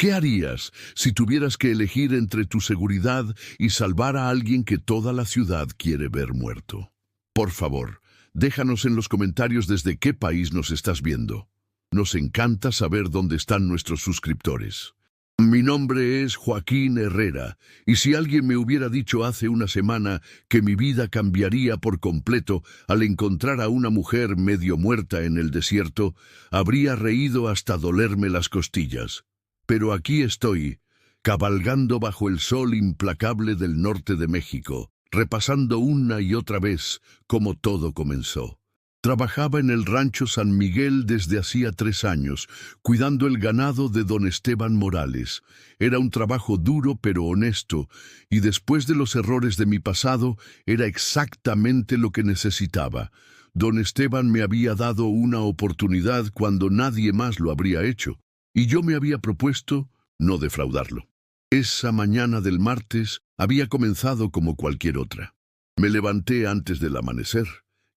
¿Qué harías si tuvieras que elegir entre tu seguridad y salvar a alguien que toda la ciudad quiere ver muerto? Por favor, déjanos en los comentarios desde qué país nos estás viendo. Nos encanta saber dónde están nuestros suscriptores. Mi nombre es Joaquín Herrera, y si alguien me hubiera dicho hace una semana que mi vida cambiaría por completo al encontrar a una mujer medio muerta en el desierto, habría reído hasta dolerme las costillas. Pero aquí estoy, cabalgando bajo el sol implacable del norte de México, repasando una y otra vez cómo todo comenzó. Trabajaba en el rancho San Miguel desde hacía 3 años, cuidando el ganado de don Esteban Morales. Era un trabajo duro pero honesto, y después de los errores de mi pasado, era exactamente lo que necesitaba. Don Esteban me había dado una oportunidad cuando nadie más lo habría hecho, y yo me había propuesto no defraudarlo. Esa mañana del martes había comenzado como cualquier otra. Me levanté antes del amanecer.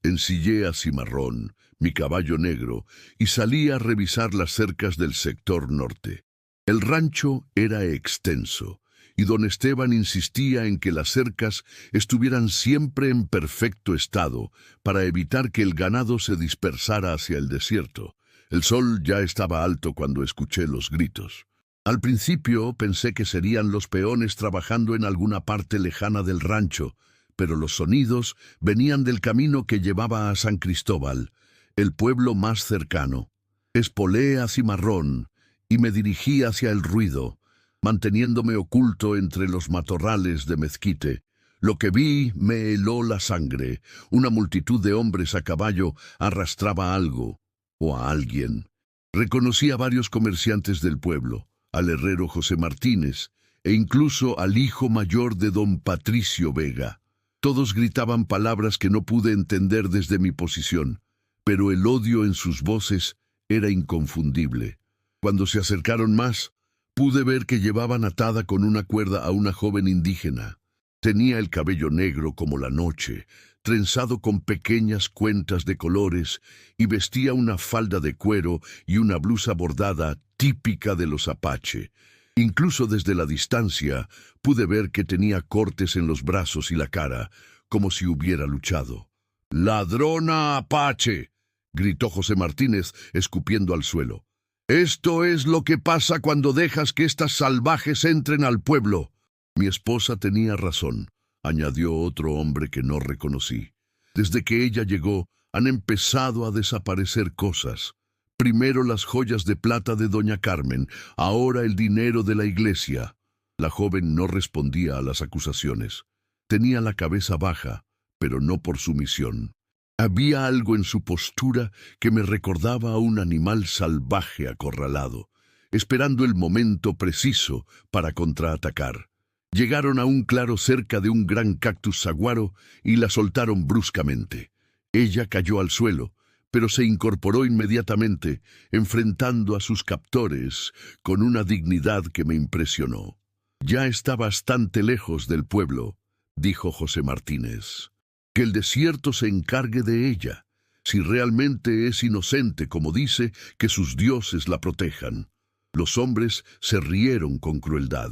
Ensillé a Cimarrón, mi caballo negro, y salí a revisar las cercas del sector norte. El rancho era extenso, y don Esteban insistía en que las cercas estuvieran siempre en perfecto estado para evitar que el ganado se dispersara hacia el desierto. El sol ya estaba alto cuando escuché los gritos. Al principio pensé que serían los peones trabajando en alguna parte lejana del rancho, pero los sonidos venían del camino que llevaba a San Cristóbal, el pueblo más cercano. Espolé a Cimarrón y me dirigí hacia el ruido, manteniéndome oculto entre los matorrales de mezquite. Lo que vi me heló la sangre. Una multitud de hombres a caballo arrastraba algo, o a alguien. Reconocí a varios comerciantes del pueblo, al herrero José Martínez, e incluso al hijo mayor de don Patricio Vega. Todos gritaban palabras que no pude entender desde mi posición, pero el odio en sus voces era inconfundible. Cuando se acercaron más, pude ver que llevaban atada con una cuerda a una joven indígena. Tenía el cabello negro como la noche, trenzado con pequeñas cuentas de colores, y vestía una falda de cuero y una blusa bordada típica de los apache. Incluso desde la distancia pude ver que tenía cortes en los brazos y la cara, como si hubiera luchado. «¡Ladrona apache!», gritó José Martínez, escupiendo al suelo. «Esto es lo que pasa cuando dejas que estas salvajes entren al pueblo». «Mi esposa tenía razón», añadió otro hombre que no reconocí. «Desde que ella llegó, han empezado a desaparecer cosas. Primero las joyas de plata de doña Carmen, ahora el dinero de la iglesia». La joven no respondía a las acusaciones. Tenía la cabeza baja, pero no por sumisión. Había algo en su postura que me recordaba a un animal salvaje acorralado, esperando el momento preciso para contraatacar. Llegaron a un claro cerca de un gran cactus saguaro y la soltaron bruscamente. Ella cayó al suelo, pero se incorporó inmediatamente, enfrentando a sus captores con una dignidad que me impresionó. «Ya está bastante lejos del pueblo», dijo José Martínez. «Que el desierto se encargue de ella. Si realmente es inocente, como dice, que sus dioses la protejan». Los hombres se rieron con crueldad.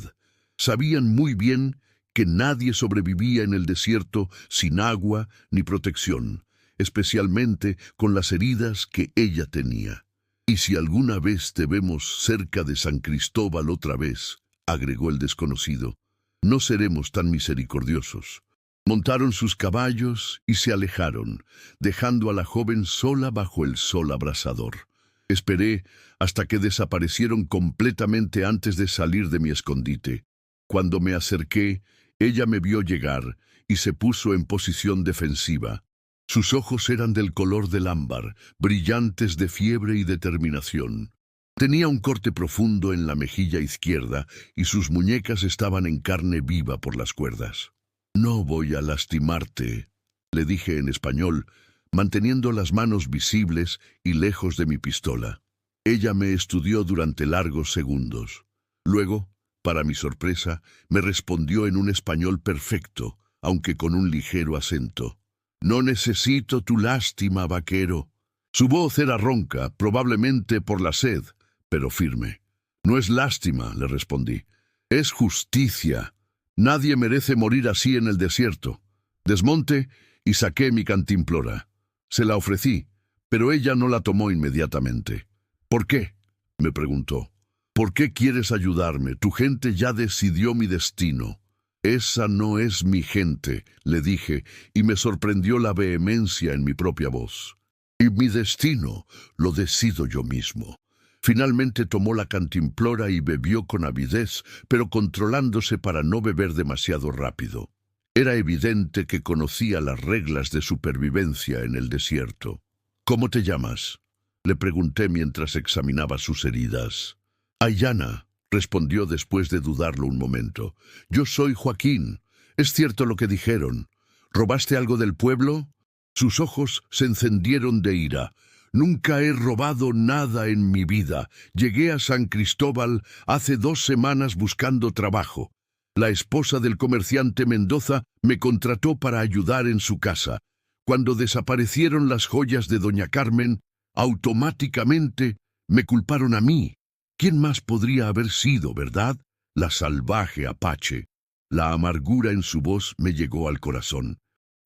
Sabían muy bien que nadie sobrevivía en el desierto sin agua ni protección, especialmente con las heridas que ella tenía. «Y si alguna vez te vemos cerca de San Cristóbal otra vez», agregó el desconocido, «no seremos tan misericordiosos». Montaron sus caballos y se alejaron, dejando a la joven sola bajo el sol abrasador. Esperé hasta que desaparecieron completamente antes de salir de mi escondite. Cuando me acerqué, ella me vio llegar y se puso en posición defensiva. Sus ojos eran del color del ámbar, brillantes de fiebre y determinación. Tenía un corte profundo en la mejilla izquierda y sus muñecas estaban en carne viva por las cuerdas. «No voy a lastimarte», le dije en español, manteniendo las manos visibles y lejos de mi pistola. Ella me estudió durante largos segundos. Luego, para mi sorpresa, me respondió en un español perfecto, aunque con un ligero acento. «No necesito tu lástima, vaquero». Su voz era ronca, probablemente por la sed, pero firme. No es lástima, le respondí. Es justicia. Nadie merece morir así en el desierto. Desmonte y saqué mi cantimplora. Se la ofrecí, pero ella no la tomó inmediatamente. ¿Por qué?, me preguntó. ¿Por qué quieres ayudarme? Tu gente ya decidió mi destino. Esa no es mi gente, le dije, y me sorprendió la vehemencia en mi propia voz. Y mi destino lo decido yo mismo. Finalmente tomó la cantimplora y bebió con avidez, pero controlándose para no beber demasiado rápido. Era evidente que conocía las reglas de supervivencia en el desierto. ¿Cómo te llamas?, le pregunté mientras examinaba sus heridas. Aiyana, respondió después de dudarlo un momento. Yo soy Joaquín. Es cierto lo que dijeron. ¿Robaste algo del pueblo? Sus ojos se encendieron de ira. Nunca he robado nada en mi vida. Llegué a San Cristóbal hace 2 semanas buscando trabajo. La esposa del comerciante Mendoza me contrató para ayudar en su casa. Cuando desaparecieron las joyas de doña Carmen, automáticamente me culparon a mí. ¿Quién más podría haber sido, verdad? La salvaje Apache. La amargura en su voz me llegó al corazón.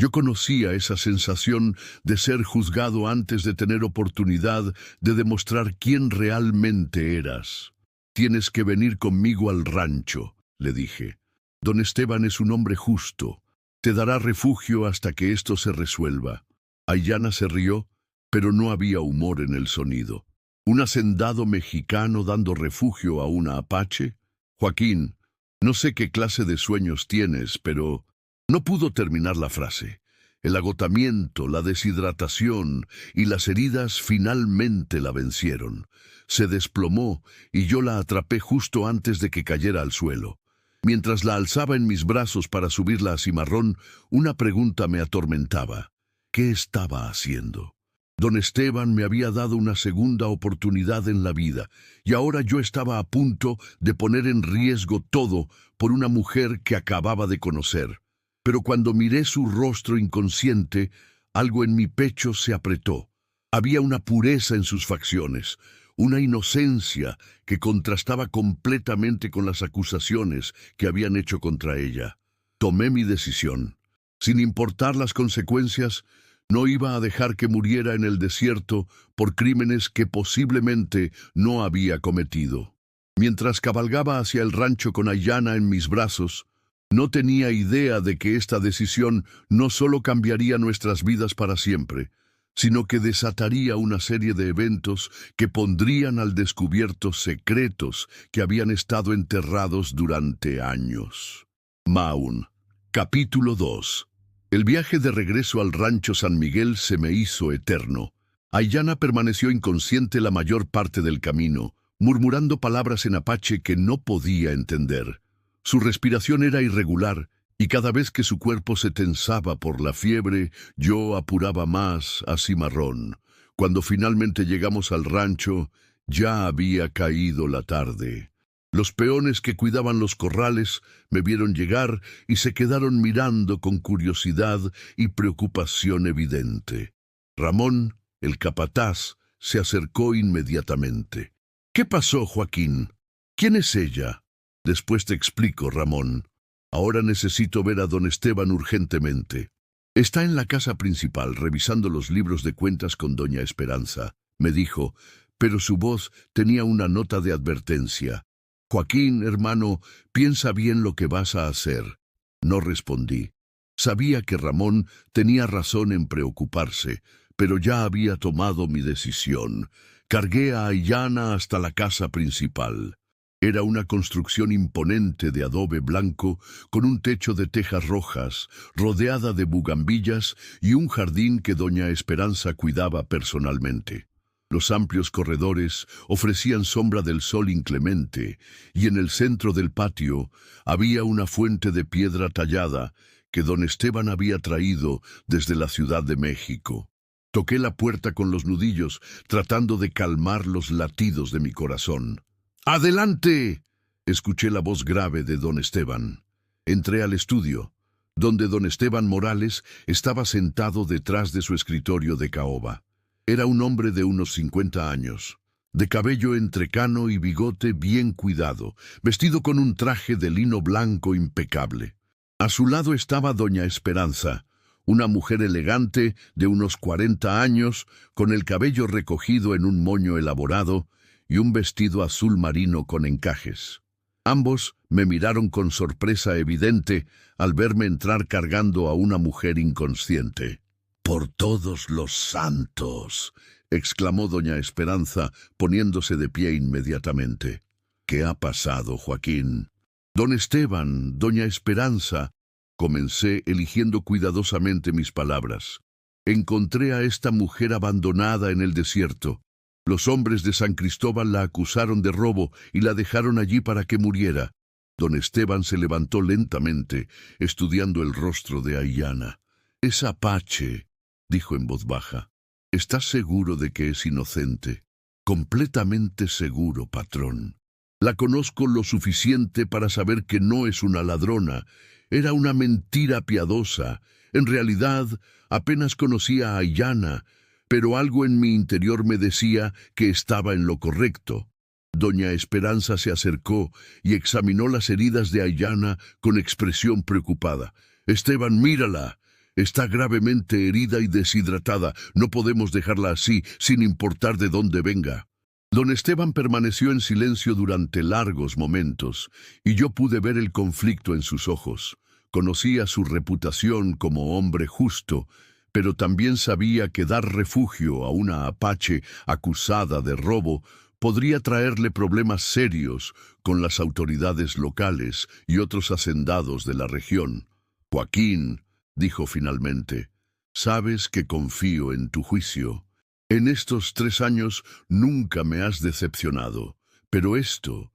Yo conocía esa sensación de ser juzgado antes de tener oportunidad de demostrar quién realmente eras. Tienes que venir conmigo al rancho, le dije. Don Esteban es un hombre justo. Te dará refugio hasta que esto se resuelva. Aiyana se rió, pero no había humor en el sonido. ¿Un hacendado mexicano dando refugio a una apache? Joaquín, no sé qué clase de sueños tienes, pero... No pudo terminar la frase. El agotamiento, la deshidratación y las heridas finalmente la vencieron. Se desplomó y yo la atrapé justo antes de que cayera al suelo. Mientras la alzaba en mis brazos para subirla a cimarrón, una pregunta me atormentaba. ¿Qué estaba haciendo? Don Esteban me había dado una segunda oportunidad en la vida, y ahora yo estaba a punto de poner en riesgo todo por una mujer que acababa de conocer. Pero cuando miré su rostro inconsciente, algo en mi pecho se apretó. Había una pureza en sus facciones, una inocencia que contrastaba completamente con las acusaciones que habían hecho contra ella. Tomé mi decisión. Sin importar las consecuencias, no iba a dejar que muriera en el desierto por crímenes que posiblemente no había cometido. Mientras cabalgaba hacia el rancho con Aiyana en mis brazos, no tenía idea de que esta decisión no solo cambiaría nuestras vidas para siempre, sino que desataría una serie de eventos que pondrían al descubierto secretos que habían estado enterrados durante años. Maun, capítulo 2. El viaje de regreso al rancho San Miguel se me hizo eterno. Aiyana permaneció inconsciente la mayor parte del camino, murmurando palabras en apache que no podía entender. Su respiración era irregular, y cada vez que su cuerpo se tensaba por la fiebre, yo apuraba más a cimarrón. Cuando finalmente llegamos al rancho, ya había caído la tarde. Los peones que cuidaban los corrales me vieron llegar y se quedaron mirando con curiosidad y preocupación evidente. Ramón, el capataz, se acercó inmediatamente. «¿Qué pasó, Joaquín? ¿Quién es ella?» «Después te explico, Ramón. Ahora necesito ver a don Esteban urgentemente. Está en la casa principal revisando los libros de cuentas con doña Esperanza», me dijo, pero su voz tenía una nota de advertencia. «Joaquín, hermano, piensa bien lo que vas a hacer». No respondí. Sabía que Ramón tenía razón en preocuparse, pero ya había tomado mi decisión. Cargué a Aiyana hasta la casa principal. Era una construcción imponente de adobe blanco, con un techo de tejas rojas, rodeada de bugambillas y un jardín que doña Esperanza cuidaba personalmente. Los amplios corredores ofrecían sombra del sol inclemente, y en el centro del patio había una fuente de piedra tallada que don Esteban había traído desde la Ciudad de México. Toqué la puerta con los nudillos, tratando de calmar los latidos de mi corazón. «¡Adelante!», escuché la voz grave de don Esteban. Entré al estudio, donde don Esteban Morales estaba sentado detrás de su escritorio de caoba. Era un hombre de unos 50 años. de cabello entrecano y bigote bien cuidado, vestido con un traje de lino blanco impecable. A su lado estaba doña Esperanza, una mujer elegante de unos 40 años, con el cabello recogido en un moño elaborado y un vestido azul marino con encajes. Ambos me miraron con sorpresa evidente al verme entrar cargando a una mujer inconsciente. «¡Por todos los santos!», exclamó doña Esperanza, poniéndose de pie inmediatamente. «¿Qué ha pasado, Joaquín?» «Don Esteban, doña Esperanza», comencé eligiendo cuidadosamente mis palabras. «Encontré a esta mujer abandonada en el desierto. Los hombres de San Cristóbal la acusaron de robo y la dejaron allí para que muriera». Don Esteban se levantó lentamente, estudiando el rostro de Aiyana. «Es apache», dijo en voz baja. «¿Estás seguro de que es inocente?» «Completamente seguro, patrón. La conozco lo suficiente para saber que no es una ladrona. Era una mentira piadosa. En realidad, apenas conocía a Aiyana, pero algo en mi interior me decía que estaba en lo correcto». Doña Esperanza se acercó y examinó las heridas de Aiyana con expresión preocupada. «Esteban, mírala. Está gravemente herida y deshidratada. No podemos dejarla así, sin importar de dónde venga». Don Esteban permaneció en silencio durante largos momentos, y yo pude ver el conflicto en sus ojos. Conocía su reputación como hombre justo, pero también sabía que dar refugio a una apache acusada de robo podría traerle problemas serios con las autoridades locales y otros hacendados de la región. «Joaquín», dijo finalmente, «sabes que confío en tu juicio. En estos 3 años nunca me has decepcionado, pero esto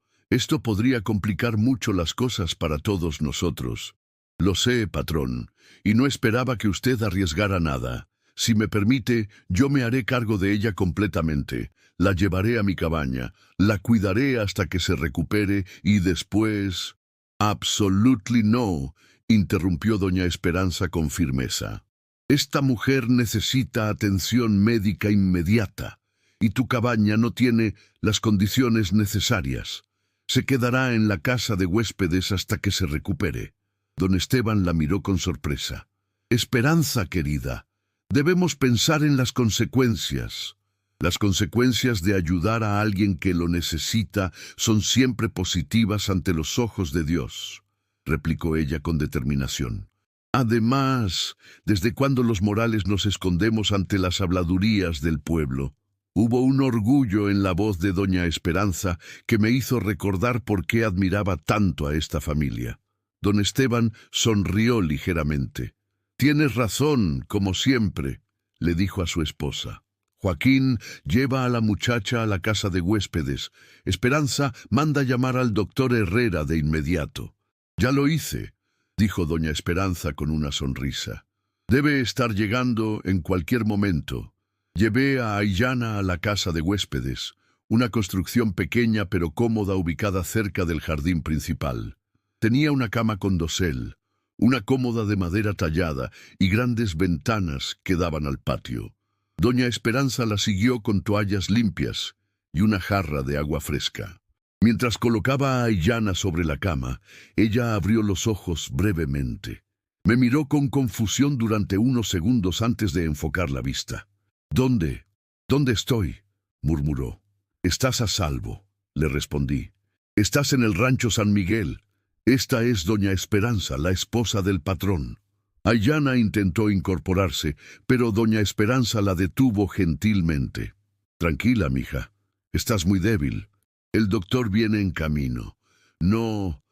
podría complicar mucho las cosas para todos nosotros». «Lo sé, patrón, y no esperaba que usted arriesgara nada. Si me permite, yo me haré cargo de ella completamente. La llevaré a mi cabaña, la cuidaré hasta que se recupere y después...» «Absolutely no», interrumpió doña Esperanza con firmeza. «Esta mujer necesita atención médica inmediata, y tu cabaña no tiene las condiciones necesarias. Se quedará en la casa de huéspedes hasta que se recupere». Don Esteban la miró con sorpresa. «Esperanza, querida, debemos pensar en las consecuencias. Las consecuencias de ayudar a alguien que lo necesita son siempre positivas ante los ojos de Dios», replicó ella con determinación. «Además, ¿desde cuándo los morales nos escondemos ante las habladurías del pueblo?» Hubo un orgullo en la voz de doña Esperanza que me hizo recordar por qué admiraba tanto a esta familia. Don Esteban sonrió ligeramente. «Tienes razón, como siempre», le dijo a su esposa. «Joaquín, lleva a la muchacha a la casa de huéspedes. Esperanza, manda llamar al doctor Herrera de inmediato». «Ya lo hice», dijo doña Esperanza con una sonrisa. «Debe estar llegando en cualquier momento». Llevé a Aiyana a la casa de huéspedes, una construcción pequeña pero cómoda ubicada cerca del jardín principal. Tenía una cama con dosel, una cómoda de madera tallada y grandes ventanas que daban al patio. Doña Esperanza la siguió con toallas limpias y una jarra de agua fresca. Mientras colocaba a Aiyana sobre la cama, ella abrió los ojos brevemente. Me miró con confusión durante unos segundos antes de enfocar la vista. «¿Dónde? ¿Dónde estoy?», murmuró. «Estás a salvo», le respondí. «Estás en el rancho San Miguel. Esta es doña Esperanza, la esposa del patrón». Aiyana intentó incorporarse, pero doña Esperanza la detuvo gentilmente. «Tranquila, mija. Estás muy débil. El doctor viene en camino». No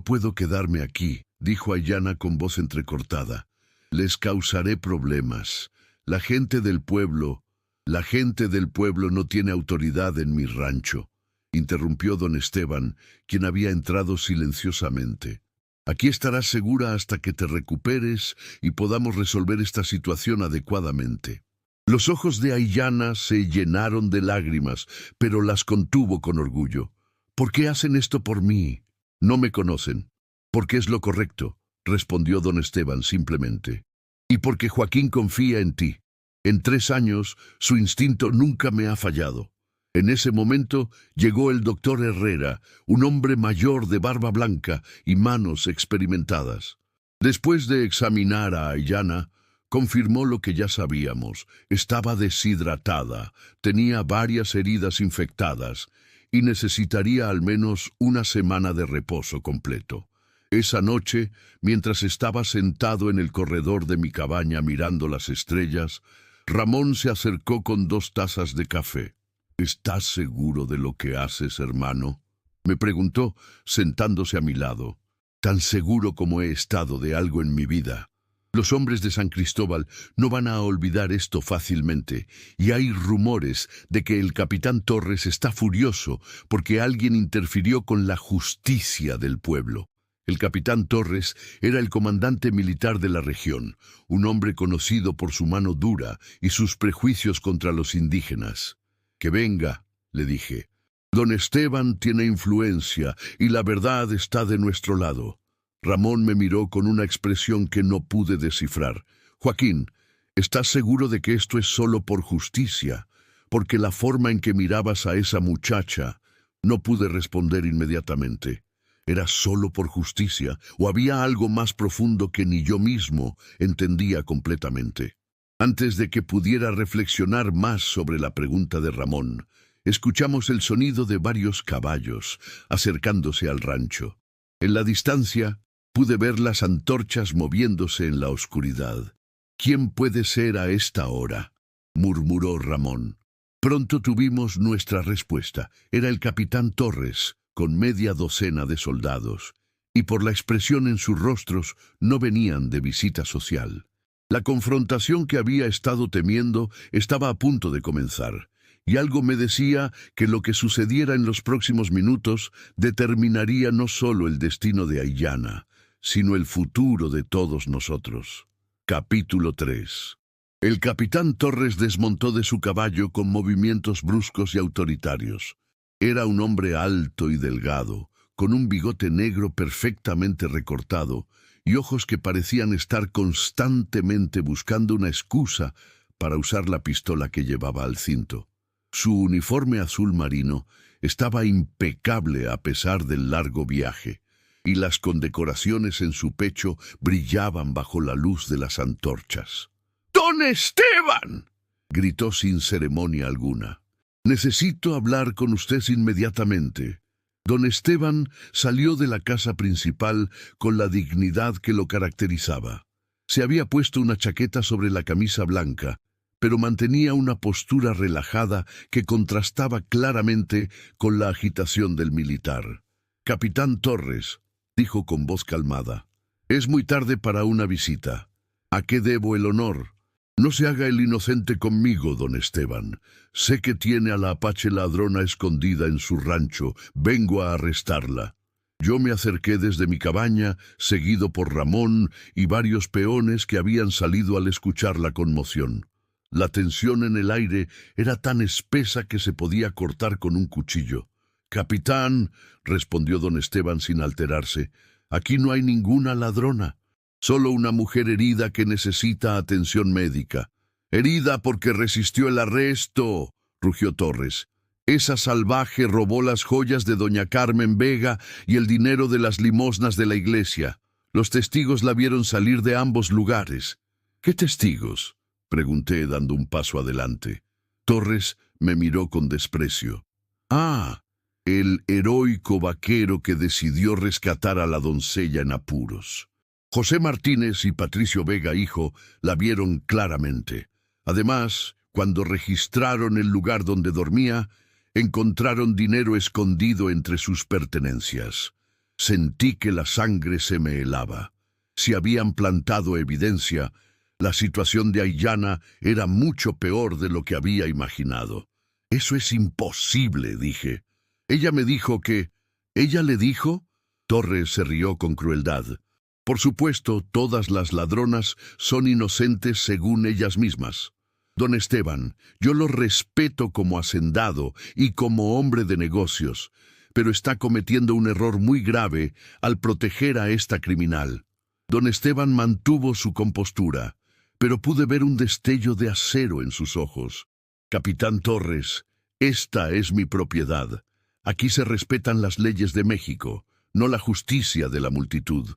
puedo quedarme aquí», dijo Aiyana con voz entrecortada. «Les causaré problemas. La gente del pueblo no tiene autoridad en mi rancho», interrumpió don Esteban, quien había entrado silenciosamente. «Aquí estarás segura hasta que te recuperes y podamos resolver esta situación adecuadamente». Los ojos de Aiyana se llenaron de lágrimas, pero las contuvo con orgullo. «¿Por qué hacen esto por mí? No me conocen». «Porque es lo correcto», respondió don Esteban simplemente. «Y porque Joaquín confía en ti. En 3 años, su instinto nunca me ha fallado. En ese momento llegó el doctor Herrera, un hombre mayor de barba blanca y manos experimentadas. Después de examinar a Aiyana, confirmó lo que ya sabíamos. Estaba deshidratada, tenía varias heridas infectadas y necesitaría al menos una semana de reposo completo. Esa noche, mientras estaba sentado en el corredor de mi cabaña mirando las estrellas, Ramón se acercó con 2 tazas de café. «¿Estás seguro de lo que haces, hermano?», me preguntó, sentándose a mi lado. «Tan seguro como he estado de algo en mi vida. Los hombres de San Cristóbal no van a olvidar esto fácilmente, y hay rumores de que el capitán Torres está furioso porque alguien interfirió con la justicia del pueblo». El capitán Torres era el comandante militar de la región, un hombre conocido por su mano dura y sus prejuicios contra los indígenas. «Que venga», le dije. «Don Esteban tiene influencia y la verdad está de nuestro lado». Ramón me miró con una expresión que no pude descifrar. «Joaquín, ¿estás seguro de que esto es solo por justicia? Porque la forma en que mirabas a esa muchacha...». No pude responder inmediatamente. ¿Era solo por justicia o había algo más profundo que ni yo mismo entendía completamente? Antes de que pudiera reflexionar más sobre la pregunta de Ramón, escuchamos el sonido de varios caballos acercándose al rancho. En la distancia pude ver las antorchas moviéndose en la oscuridad. «¿Quién puede ser a esta hora?», murmuró Ramón. Pronto tuvimos nuestra respuesta. Era el capitán Torres, con media docena de soldados, y por la expresión en sus rostros no venían de visita social. La confrontación que había estado temiendo estaba a punto de comenzar, y algo me decía que lo que sucediera en los próximos minutos determinaría no solo el destino de Aiyana, sino el futuro de todos nosotros. Capítulo 3. El capitán Torres desmontó de su caballo con movimientos bruscos y autoritarios. Era un hombre alto y delgado, con un bigote negro perfectamente recortado y ojos que parecían estar constantemente buscando una excusa para usar la pistola que llevaba al cinto. Su uniforme azul marino estaba impecable a pesar del largo viaje, y las condecoraciones en su pecho brillaban bajo la luz de las antorchas. «¡Don Esteban!», gritó sin ceremonia alguna. «Necesito hablar con usted inmediatamente». Don Esteban salió de la casa principal con la dignidad que lo caracterizaba. Se había puesto una chaqueta sobre la camisa blanca, pero mantenía una postura relajada que contrastaba claramente con la agitación del militar. «Capitán Torres», dijo con voz calmada, «es muy tarde para una visita. ¿A qué debo el honor?» «No se haga el inocente conmigo, don Esteban. Sé que tiene a la apache ladrona escondida en su rancho. Vengo a arrestarla». Yo me acerqué desde mi cabaña, seguido por Ramón y varios peones que habían salido al escuchar la conmoción. La tensión en el aire era tan espesa que se podía cortar con un cuchillo. «Capitán», respondió don Esteban sin alterarse, «aquí no hay ninguna ladrona. Solo una mujer herida que necesita atención médica». «Herida porque resistió el arresto», rugió Torres. «Esa salvaje robó las joyas de doña Carmen Vega y el dinero de las limosnas de la iglesia. Los testigos la vieron salir de ambos lugares». «¿Qué testigos?», pregunté dando un paso adelante. Torres me miró con desprecio. «Ah, el heroico vaquero que decidió rescatar a la doncella en apuros». José Martínez y Patricio Vega, hijo, la vieron claramente. Además, cuando registraron el lugar donde dormía, encontraron dinero escondido entre sus pertenencias. Sentí que la sangre se me helaba. Si habían plantado evidencia, la situación de Aiyana era mucho peor de lo que había imaginado. «Eso es imposible», dije. «Ella me dijo que...». «¿Ella le dijo?». Torres se rió con crueldad. «Por supuesto, todas las ladronas son inocentes según ellas mismas. Don Esteban, yo lo respeto como hacendado y como hombre de negocios, pero está cometiendo un error muy grave al proteger a esta criminal». Don Esteban mantuvo su compostura, pero pude ver un destello de acero en sus ojos. «Capitán Torres, Esta es mi propiedad. Aquí se respetan las leyes de México, no la justicia de la multitud.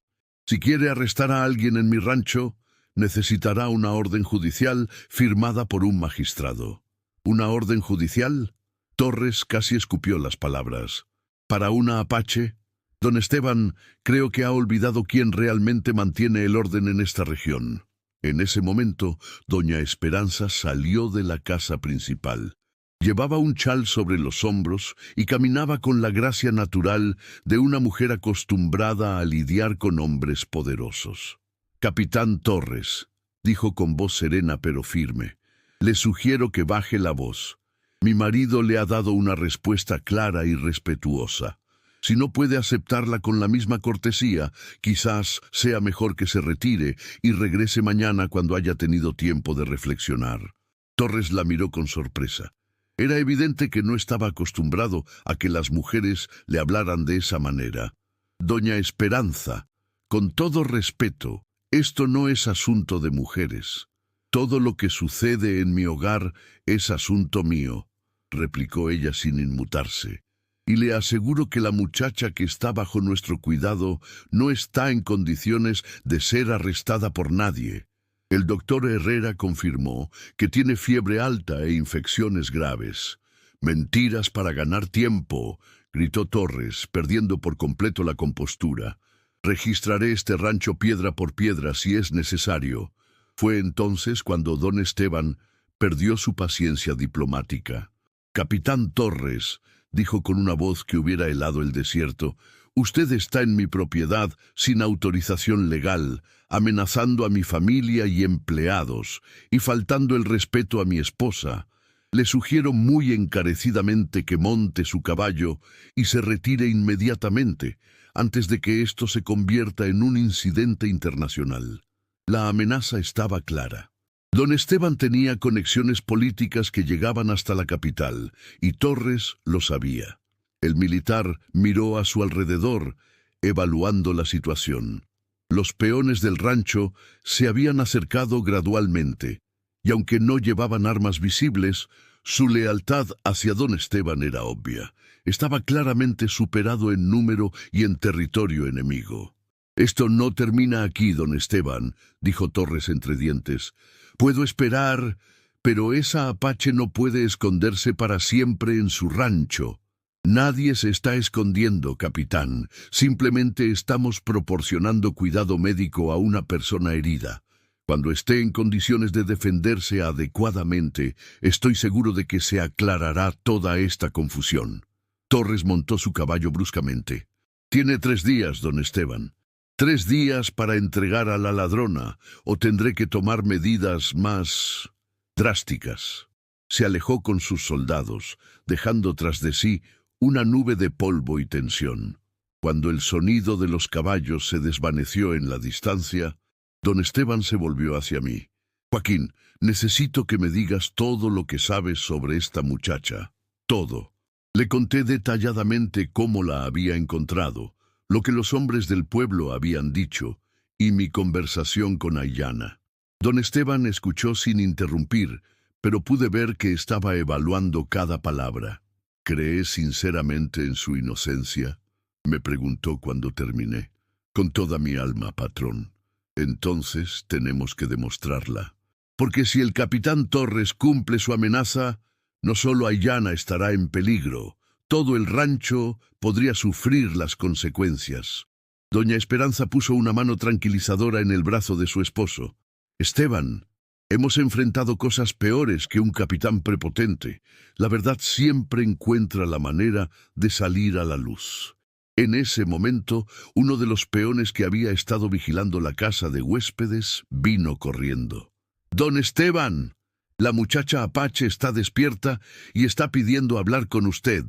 Si quiere arrestar a alguien en mi rancho, necesitará una orden judicial firmada por un magistrado. ¿Una orden judicial? Torres casi escupió las palabras. ¿Para una apache? Don Esteban, creo que ha olvidado quién realmente mantiene el orden en esta región. En ese momento, doña Esperanza salió de la casa principal. Llevaba un chal sobre los hombros y caminaba con la gracia natural de una mujer acostumbrada a lidiar con hombres poderosos. «Capitán Torres», dijo con voz serena pero firme, «le sugiero que baje la voz. Mi marido le ha dado una respuesta clara y respetuosa. Si no puede aceptarla con la misma cortesía, quizás sea mejor que se retire y regrese mañana cuando haya tenido tiempo de reflexionar». Torres la miró con sorpresa. Era evidente que no estaba acostumbrado a que las mujeres le hablaran de esa manera. «Doña Esperanza, con todo respeto, esto no es asunto de mujeres. Todo lo que sucede en mi hogar es asunto mío», replicó ella sin inmutarse. «Y le aseguro que la muchacha que está bajo nuestro cuidado no está en condiciones de ser arrestada por nadie. El doctor Herrera confirmó que tiene fiebre alta e infecciones graves». «Mentiras para ganar tiempo», gritó Torres, perdiendo por completo la compostura. «Registraré este rancho piedra por piedra si es necesario». Fue entonces cuando don Esteban perdió su paciencia diplomática. «Capitán Torres», dijo con una voz que hubiera helado el desierto, «usted está en mi propiedad sin autorización legal, amenazando a mi familia y empleados, y faltando el respeto a mi esposa. Le sugiero muy encarecidamente que monte su caballo y se retire inmediatamente, antes de que esto se convierta en un incidente internacional». La amenaza estaba clara. Don Esteban tenía conexiones políticas que llegaban hasta la capital, y Torres lo sabía. El militar miró a su alrededor, evaluando la situación. Los peones del rancho se habían acercado gradualmente, y aunque no llevaban armas visibles, su lealtad hacia don Esteban era obvia. Estaba claramente superado en número y en territorio enemigo. «Esto no termina aquí, don Esteban», dijo Torres entre dientes. «Puedo esperar, pero esa apache no puede esconderse para siempre en su rancho». «Nadie se está escondiendo, capitán. Simplemente estamos proporcionando cuidado médico a una persona herida. Cuando esté en condiciones de defenderse adecuadamente, estoy seguro de que se aclarará toda esta confusión». Torres montó su caballo bruscamente. «Tiene 3 días, don Esteban. 3 días para entregar a la ladrona, o tendré que tomar medidas más drásticas». Se alejó con sus soldados, dejando tras de sí una nube de polvo y tensión. Cuando el sonido de los caballos se desvaneció en la distancia, don Esteban se volvió hacia mí. «Joaquín, necesito que me digas todo lo que sabes sobre esta muchacha. Todo». Le conté detalladamente cómo la había encontrado, lo que los hombres del pueblo habían dicho, y mi conversación con Aiyana. Don Esteban escuchó sin interrumpir, pero pude ver que estaba evaluando cada palabra. «¿Crees sinceramente en su inocencia?», me preguntó cuando terminé. «Con toda mi alma, patrón». «Entonces tenemos que demostrarla. Porque si el capitán Torres cumple su amenaza, no solo Aiyana estará en peligro, todo el rancho podría sufrir las consecuencias». Doña Esperanza puso una mano tranquilizadora en el brazo de su esposo. «Esteban, hemos enfrentado cosas peores que un capitán prepotente. La verdad siempre encuentra la manera de salir a la luz». En ese momento, uno de los peones que había estado vigilando la casa de huéspedes vino corriendo. «Don Esteban, la muchacha apache está despierta y está pidiendo hablar con usted».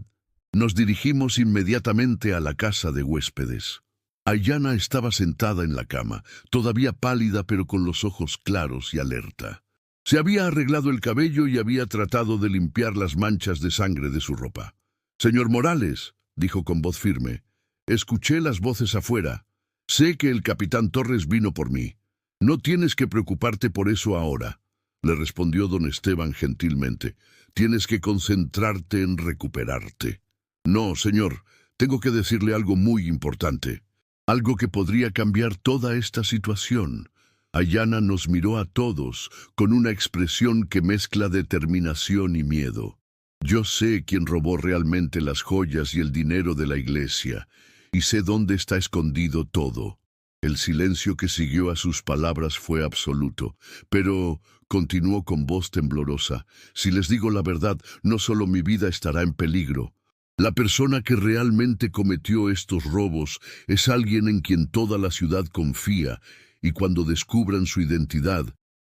Nos dirigimos inmediatamente a la casa de huéspedes. Aiyana estaba sentada en la cama, todavía pálida pero con los ojos claros y alerta. Se había arreglado el cabello y había tratado de limpiar las manchas de sangre de su ropa. «Señor Morales», dijo con voz firme, «escuché las voces afuera. Sé que el capitán Torres vino por mí. No tienes que preocuparte por eso ahora. le respondió don Esteban gentilmente. Tienes que concentrarte en recuperarte. No, señor, tengo que decirle algo muy importante. Algo que podría cambiar toda esta situación. Ayana nos miró a todos con una expresión que mezcla determinación y miedo. Yo sé quién robó realmente las joyas y el dinero de la iglesia, y sé dónde está escondido todo. El silencio que siguió a sus palabras fue absoluto, pero continuó con voz temblorosa. Si les digo la verdad, no solo mi vida estará en peligro. La persona que realmente cometió estos robos es alguien en quien toda la ciudad confía, y cuando descubran su identidad,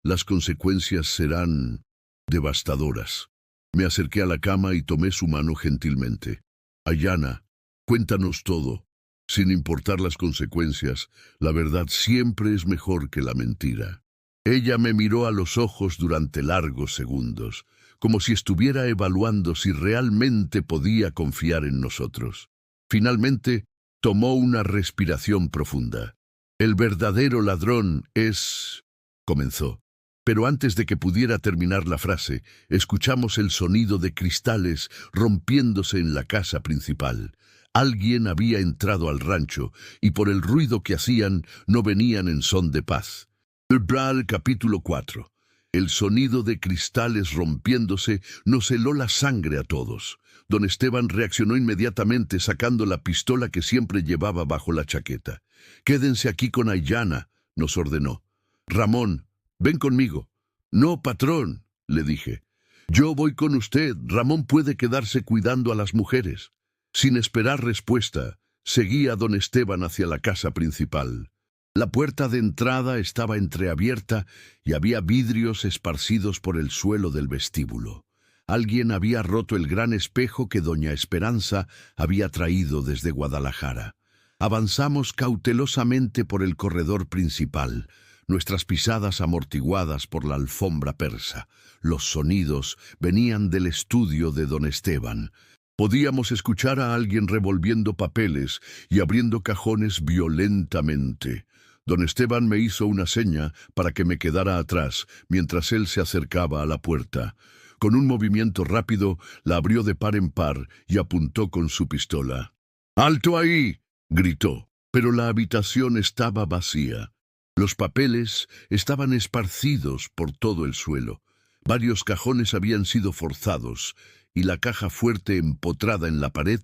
las consecuencias serán devastadoras. Me acerqué a la cama y tomé su mano gentilmente. Ayana, cuéntanos todo. Sin importar las consecuencias, la verdad siempre es mejor que la mentira. Ella me miró a los ojos durante largos segundos, como si estuviera evaluando si realmente podía confiar en nosotros. Finalmente, tomó una respiración profunda. El verdadero ladrón es... comenzó. Pero antes de que pudiera terminar la frase, escuchamos el sonido de cristales rompiéndose en la casa principal. Alguien había entrado al rancho, y por el ruido que hacían, no venían en son de paz. Hebral capítulo 4. El sonido de cristales rompiéndose nos heló la sangre a todos. Don Esteban reaccionó inmediatamente sacando la pistola que siempre llevaba bajo la chaqueta. «Quédense aquí con Ayana», nos ordenó. «Ramón, ven conmigo». «No, patrón», le dije. «Yo voy con usted. Ramón puede quedarse cuidando a las mujeres». Sin esperar respuesta, seguí a don Esteban hacia la casa principal. La puerta de entrada estaba entreabierta y había vidrios esparcidos por el suelo del vestíbulo. Alguien había roto el gran espejo que doña Esperanza había traído desde Guadalajara. Avanzamos cautelosamente por el corredor principal, nuestras pisadas amortiguadas por la alfombra persa. Los sonidos venían del estudio de don Esteban. Podíamos escuchar a alguien revolviendo papeles y abriendo cajones violentamente. Don Esteban me hizo una seña para que me quedara atrás, mientras él se acercaba a la puerta. Con un movimiento rápido, la abrió de par en par y apuntó con su pistola. «¡Alto ahí!», gritó, pero la habitación estaba vacía. Los papeles estaban esparcidos por todo el suelo. Varios cajones habían sido forzados, y la caja fuerte empotrada en la pared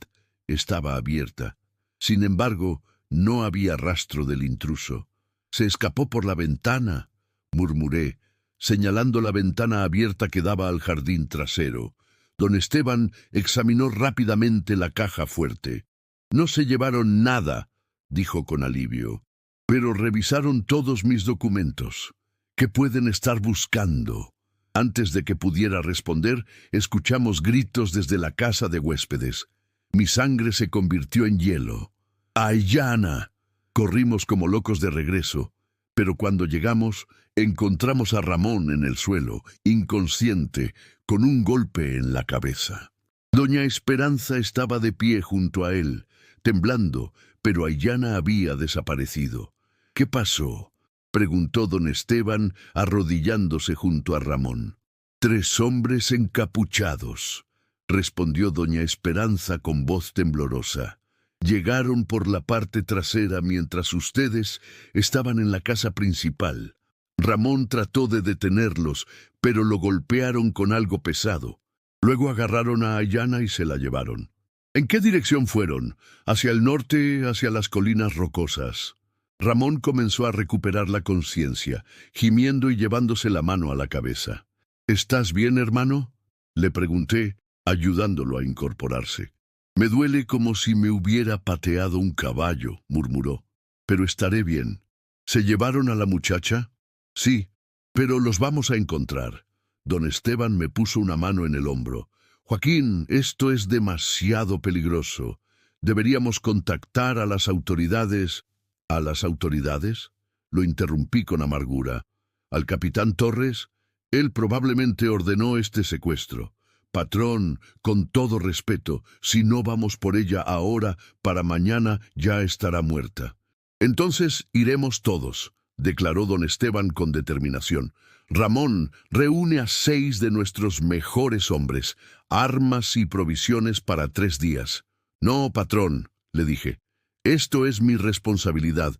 estaba abierta. Sin embargo, no había rastro del intruso. «Se escapó por la ventana», murmuré, señalando la ventana abierta que daba al jardín trasero. Don Esteban examinó rápidamente la caja fuerte. «No se llevaron nada», dijo con alivio, «pero revisaron todos mis documentos. ¿Qué pueden estar buscando?». Antes de que pudiera responder, escuchamos gritos desde la casa de huéspedes. Mi sangre se convirtió en hielo. «¡Ayana!». Corrimos como locos de regreso, pero cuando llegamos, encontramos a Ramón en el suelo, inconsciente, con un golpe en la cabeza. Doña Esperanza estaba de pie junto a él, temblando, pero Ayana había desaparecido. «¿Qué pasó?», preguntó don Esteban, arrodillándose junto a Ramón. «3 hombres encapuchados», respondió doña Esperanza con voz temblorosa. «Llegaron por la parte trasera mientras ustedes estaban en la casa principal. Ramón trató de detenerlos, pero lo golpearon con algo pesado. Luego agarraron a Ayana y se la llevaron». «¿En qué dirección fueron? ¿Hacia el norte, hacia las colinas rocosas?». Ramón comenzó a recuperar la conciencia, gimiendo y llevándose la mano a la cabeza. «¿Estás bien, hermano?», le pregunté, ayudándolo a incorporarse. «Me duele como si me hubiera pateado un caballo», murmuró. «Pero estaré bien». «¿Se llevaron a la muchacha?». «Sí, pero los vamos a encontrar». Don Esteban me puso una mano en el hombro. «Joaquín, esto es demasiado peligroso. Deberíamos contactar a las autoridades». «¿A las autoridades?», lo interrumpí con amargura. «¿Al capitán Torres? Él probablemente ordenó este secuestro. Patrón, con todo respeto, si no vamos por ella ahora, para mañana ya estará muerta». «Entonces iremos todos», declaró don Esteban con determinación. Ramón, reúne a 6 de nuestros mejores hombres, armas y provisiones para 3 días. No, patrón, le dije. Esto es mi responsabilidad.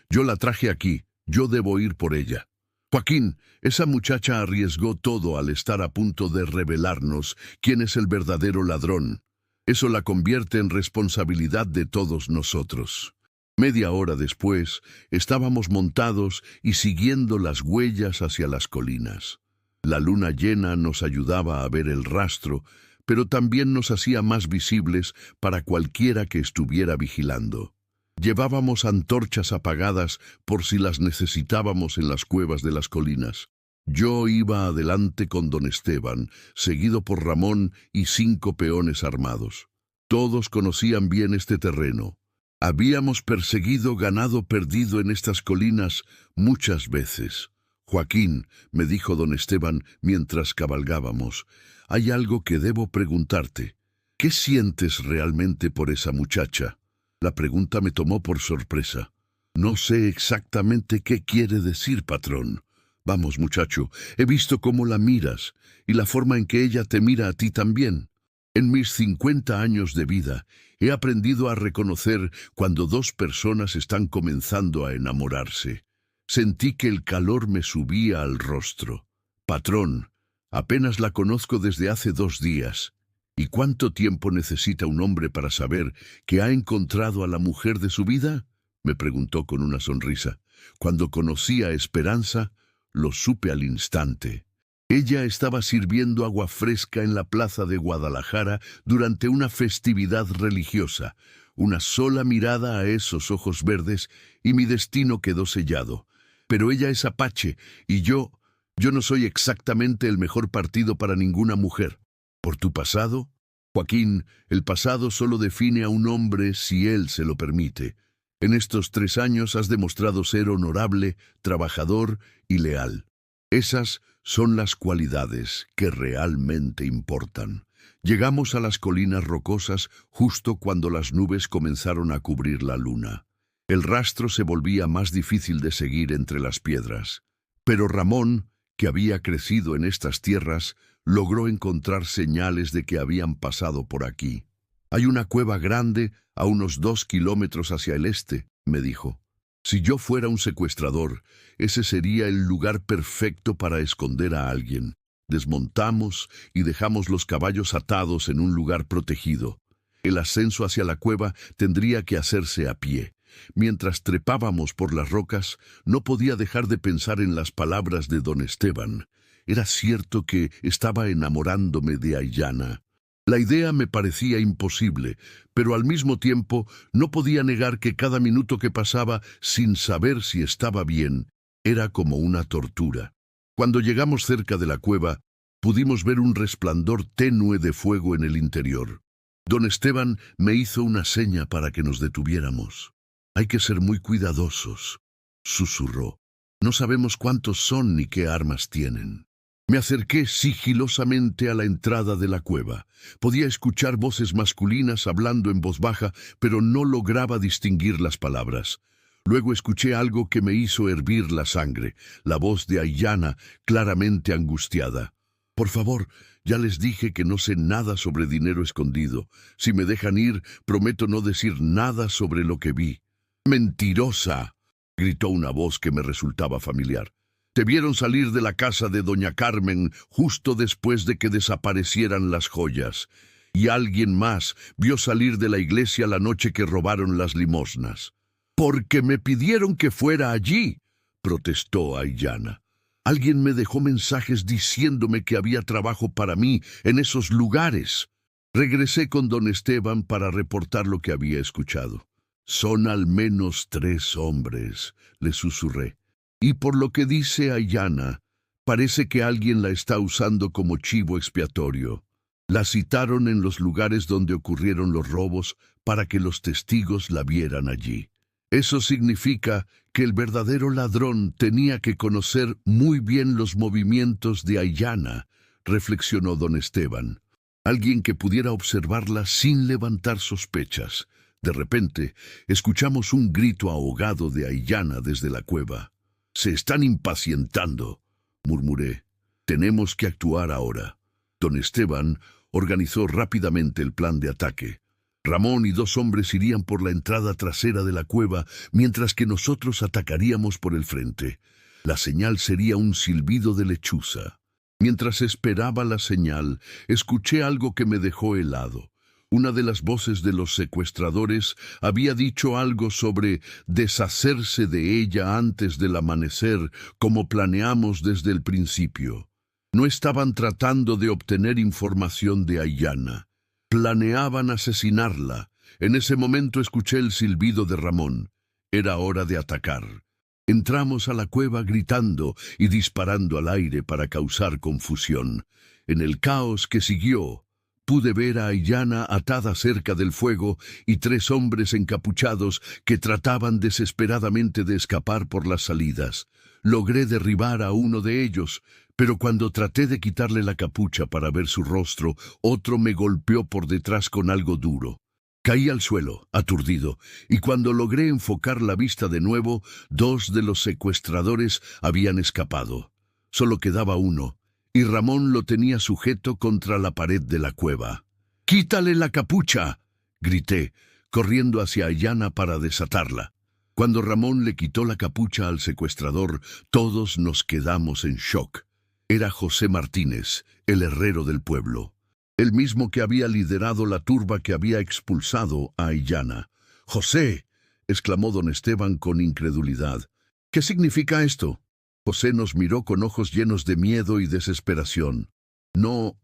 Yo la traje aquí. Yo debo ir por ella. Joaquín, esa muchacha arriesgó todo al estar a punto de revelarnos quién es el verdadero ladrón. Eso la convierte en responsabilidad de todos nosotros. Media hora después, estábamos montados y siguiendo las huellas hacia las colinas. La luna llena nos ayudaba a ver el rastro, pero también nos hacía más visibles para cualquiera que estuviera vigilando. Llevábamos antorchas apagadas por si las necesitábamos en las cuevas de las colinas. Yo iba adelante con don Esteban, seguido por Ramón y 5 peones armados. Todos conocían bien este terreno. Habíamos perseguido ganado perdido en estas colinas muchas veces. Joaquín, me dijo don Esteban mientras cabalgábamos, hay algo que debo preguntarte. ¿Qué sientes realmente por esa muchacha? La pregunta me tomó por sorpresa. No sé exactamente qué quiere decir, patrón. Vamos, muchacho, he visto cómo la miras y la forma en que ella te mira a ti también. En mis 50 años de vida, he aprendido a reconocer cuando 2 personas están comenzando a enamorarse. Sentí que el calor me subía al rostro. Patrón, apenas la conozco desde hace 2 días. ¿Y cuánto tiempo necesita un hombre para saber que ha encontrado a la mujer de su vida? Me preguntó con una sonrisa. Cuando conocí a Esperanza, lo supe al instante. Ella estaba sirviendo agua fresca en la plaza de Guadalajara durante una festividad religiosa. Una sola mirada a esos ojos verdes y mi destino quedó sellado. Pero ella es apache y yo no soy exactamente el mejor partido para ninguna mujer. ¿Por tu pasado? Joaquín, el pasado solo define a un hombre si él se lo permite. En estos 3 años has demostrado ser honorable, trabajador y leal. Esas son las cualidades que realmente importan. Llegamos a las colinas rocosas justo cuando las nubes comenzaron a cubrir la luna. El rastro se volvía más difícil de seguir entre las piedras. Pero Ramón, que había crecido en estas tierras, logró encontrar señales de que habían pasado por aquí. Hay una cueva grande a unos 2 kilómetros hacia el este, me dijo. Si yo fuera un secuestrador, ese sería el lugar perfecto para esconder a alguien. Desmontamos y dejamos los caballos atados en un lugar protegido. El ascenso hacia la cueva tendría que hacerse a pie. Mientras trepábamos por las rocas, no podía dejar de pensar en las palabras de don Esteban. Era cierto que estaba enamorándome de Aiyana. La idea me parecía imposible, pero al mismo tiempo no podía negar que cada minuto que pasaba sin saber si estaba bien era como una tortura. Cuando llegamos cerca de la cueva, pudimos ver un resplandor tenue de fuego en el interior. Don Esteban me hizo una seña para que nos detuviéramos. Hay que ser muy cuidadosos, susurró. No sabemos cuántos son ni qué armas tienen. Me acerqué sigilosamente a la entrada de la cueva. Podía escuchar voces masculinas hablando en voz baja, pero no lograba distinguir las palabras. Luego escuché algo que me hizo hervir la sangre, la voz de Aiyana, claramente angustiada. Por favor, ya les dije que no sé nada sobre dinero escondido. Si me dejan ir, prometo no decir nada sobre lo que vi. ¡Mentirosa!, gritó una voz que me resultaba familiar. Te vieron salir de la casa de doña Carmen justo después de que desaparecieran las joyas. Y alguien más vio salir de la iglesia la noche que robaron las limosnas. «Porque me pidieron que fuera allí», protestó Aiyana. «Alguien me dejó mensajes diciéndome que había trabajo para mí en esos lugares». Regresé con don Esteban para reportar lo que había escuchado. «Son al menos 3 hombres», le susurré. «Y por lo que dice Aiyana, parece que alguien la está usando como chivo expiatorio. La citaron en los lugares donde ocurrieron los robos para que los testigos la vieran allí. Eso significa que el verdadero ladrón tenía que conocer muy bien los movimientos de Aiyana», reflexionó don Esteban. «Alguien que pudiera observarla sin levantar sospechas». De repente, escuchamos un grito ahogado de Aiyana desde la cueva. «Se están impacientando. murmuré. Tenemos que actuar ahora. Don Esteban organizó rápidamente el plan de ataque. Ramón y 2 hombres irían por la entrada trasera de la cueva, mientras que nosotros atacaríamos por el frente. La señal sería un silbido de lechuza. Mientras esperaba la señal, escuché algo que me dejó helado. Una de las voces de los secuestradores había dicho algo sobre deshacerse de ella antes del amanecer, como planeamos desde el principio. No estaban tratando de obtener información de Aiyana. Planeaban asesinarla. En ese momento escuché el silbido de Ramón. Era hora de atacar. Entramos a la cueva gritando y disparando al aire para causar confusión. En el caos que siguió, pude ver a Aiyana atada cerca del fuego y 3 hombres encapuchados que trataban desesperadamente de escapar por las salidas. Logré derribar a uno de ellos, pero cuando traté de quitarle la capucha para ver su rostro, otro me golpeó por detrás con algo duro. Caí al suelo, aturdido, y cuando logré enfocar la vista de nuevo, 2 de los secuestradores habían escapado. Solo quedaba uno, y Ramón lo tenía sujeto contra la pared de la cueva. «¡Quítale la capucha!», grité, corriendo hacia Aiyana para desatarla. Cuando Ramón le quitó la capucha al secuestrador, todos nos quedamos en shock. Era José Martínez, el herrero del pueblo. El mismo que había liderado la turba que había expulsado a Aiyana. «¡José!», exclamó don Esteban con incredulidad. «¿Qué significa esto?». José nos miró con ojos llenos de miedo y desesperación. «No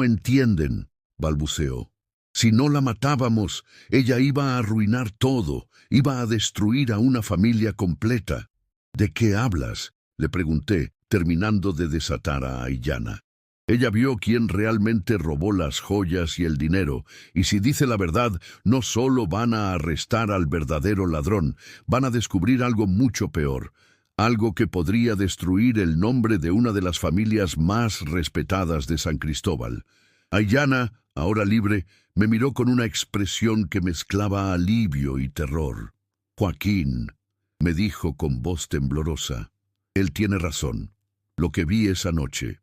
entienden», balbuceó. «Si no la matábamos, ella iba a arruinar todo, iba a destruir a una familia completa». «¿De qué hablas?», le pregunté, terminando de desatar a Aiyana. Ella vio quién realmente robó las joyas y el dinero, y si dice la verdad, no solo van a arrestar al verdadero ladrón, van a descubrir algo mucho peor, algo que podría destruir el nombre de una de las familias más respetadas de San Cristóbal. Aiyana, ahora libre, me miró con una expresión que mezclaba alivio y terror. «Joaquín», me dijo con voz temblorosa, «él tiene razón. Lo que vi esa noche.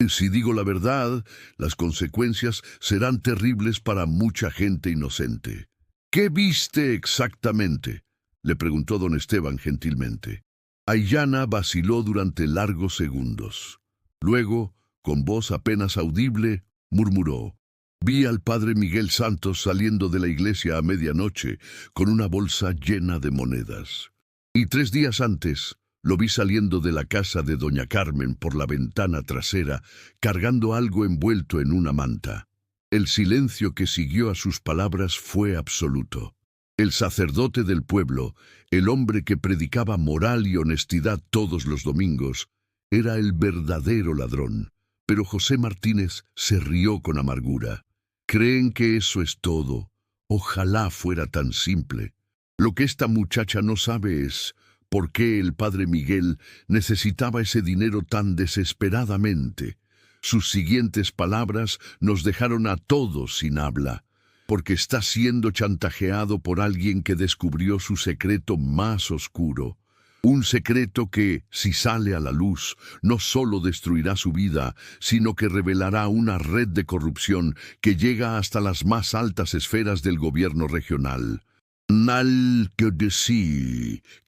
Si digo la verdad, las consecuencias serán terribles para mucha gente inocente». «¿Qué viste exactamente?», le preguntó don Esteban gentilmente. Aiyana vaciló durante largos segundos. Luego, con voz apenas audible, murmuró: «Vi al padre Miguel Santos saliendo de la iglesia a medianoche con una bolsa llena de monedas. Y 3 días antes lo vi saliendo de la casa de doña Carmen por la ventana trasera, cargando algo envuelto en una manta». El silencio que siguió a sus palabras fue absoluto. El sacerdote del pueblo, el hombre que predicaba moral y honestidad todos los domingos, era el verdadero ladrón. Pero José Martínez se rió con amargura. «¿Creen que eso es todo? Ojalá fuera tan simple. Lo que esta muchacha no sabe es por qué el padre Miguel necesitaba ese dinero tan desesperadamente». Sus siguientes palabras nos dejaron a todos sin habla. «Porque está siendo chantajeado por alguien que descubrió su secreto más oscuro. Un secreto que, si sale a la luz, no solo destruirá su vida, sino que revelará una red de corrupción que llega hasta las más altas esferas del gobierno regional». Nalquedesí,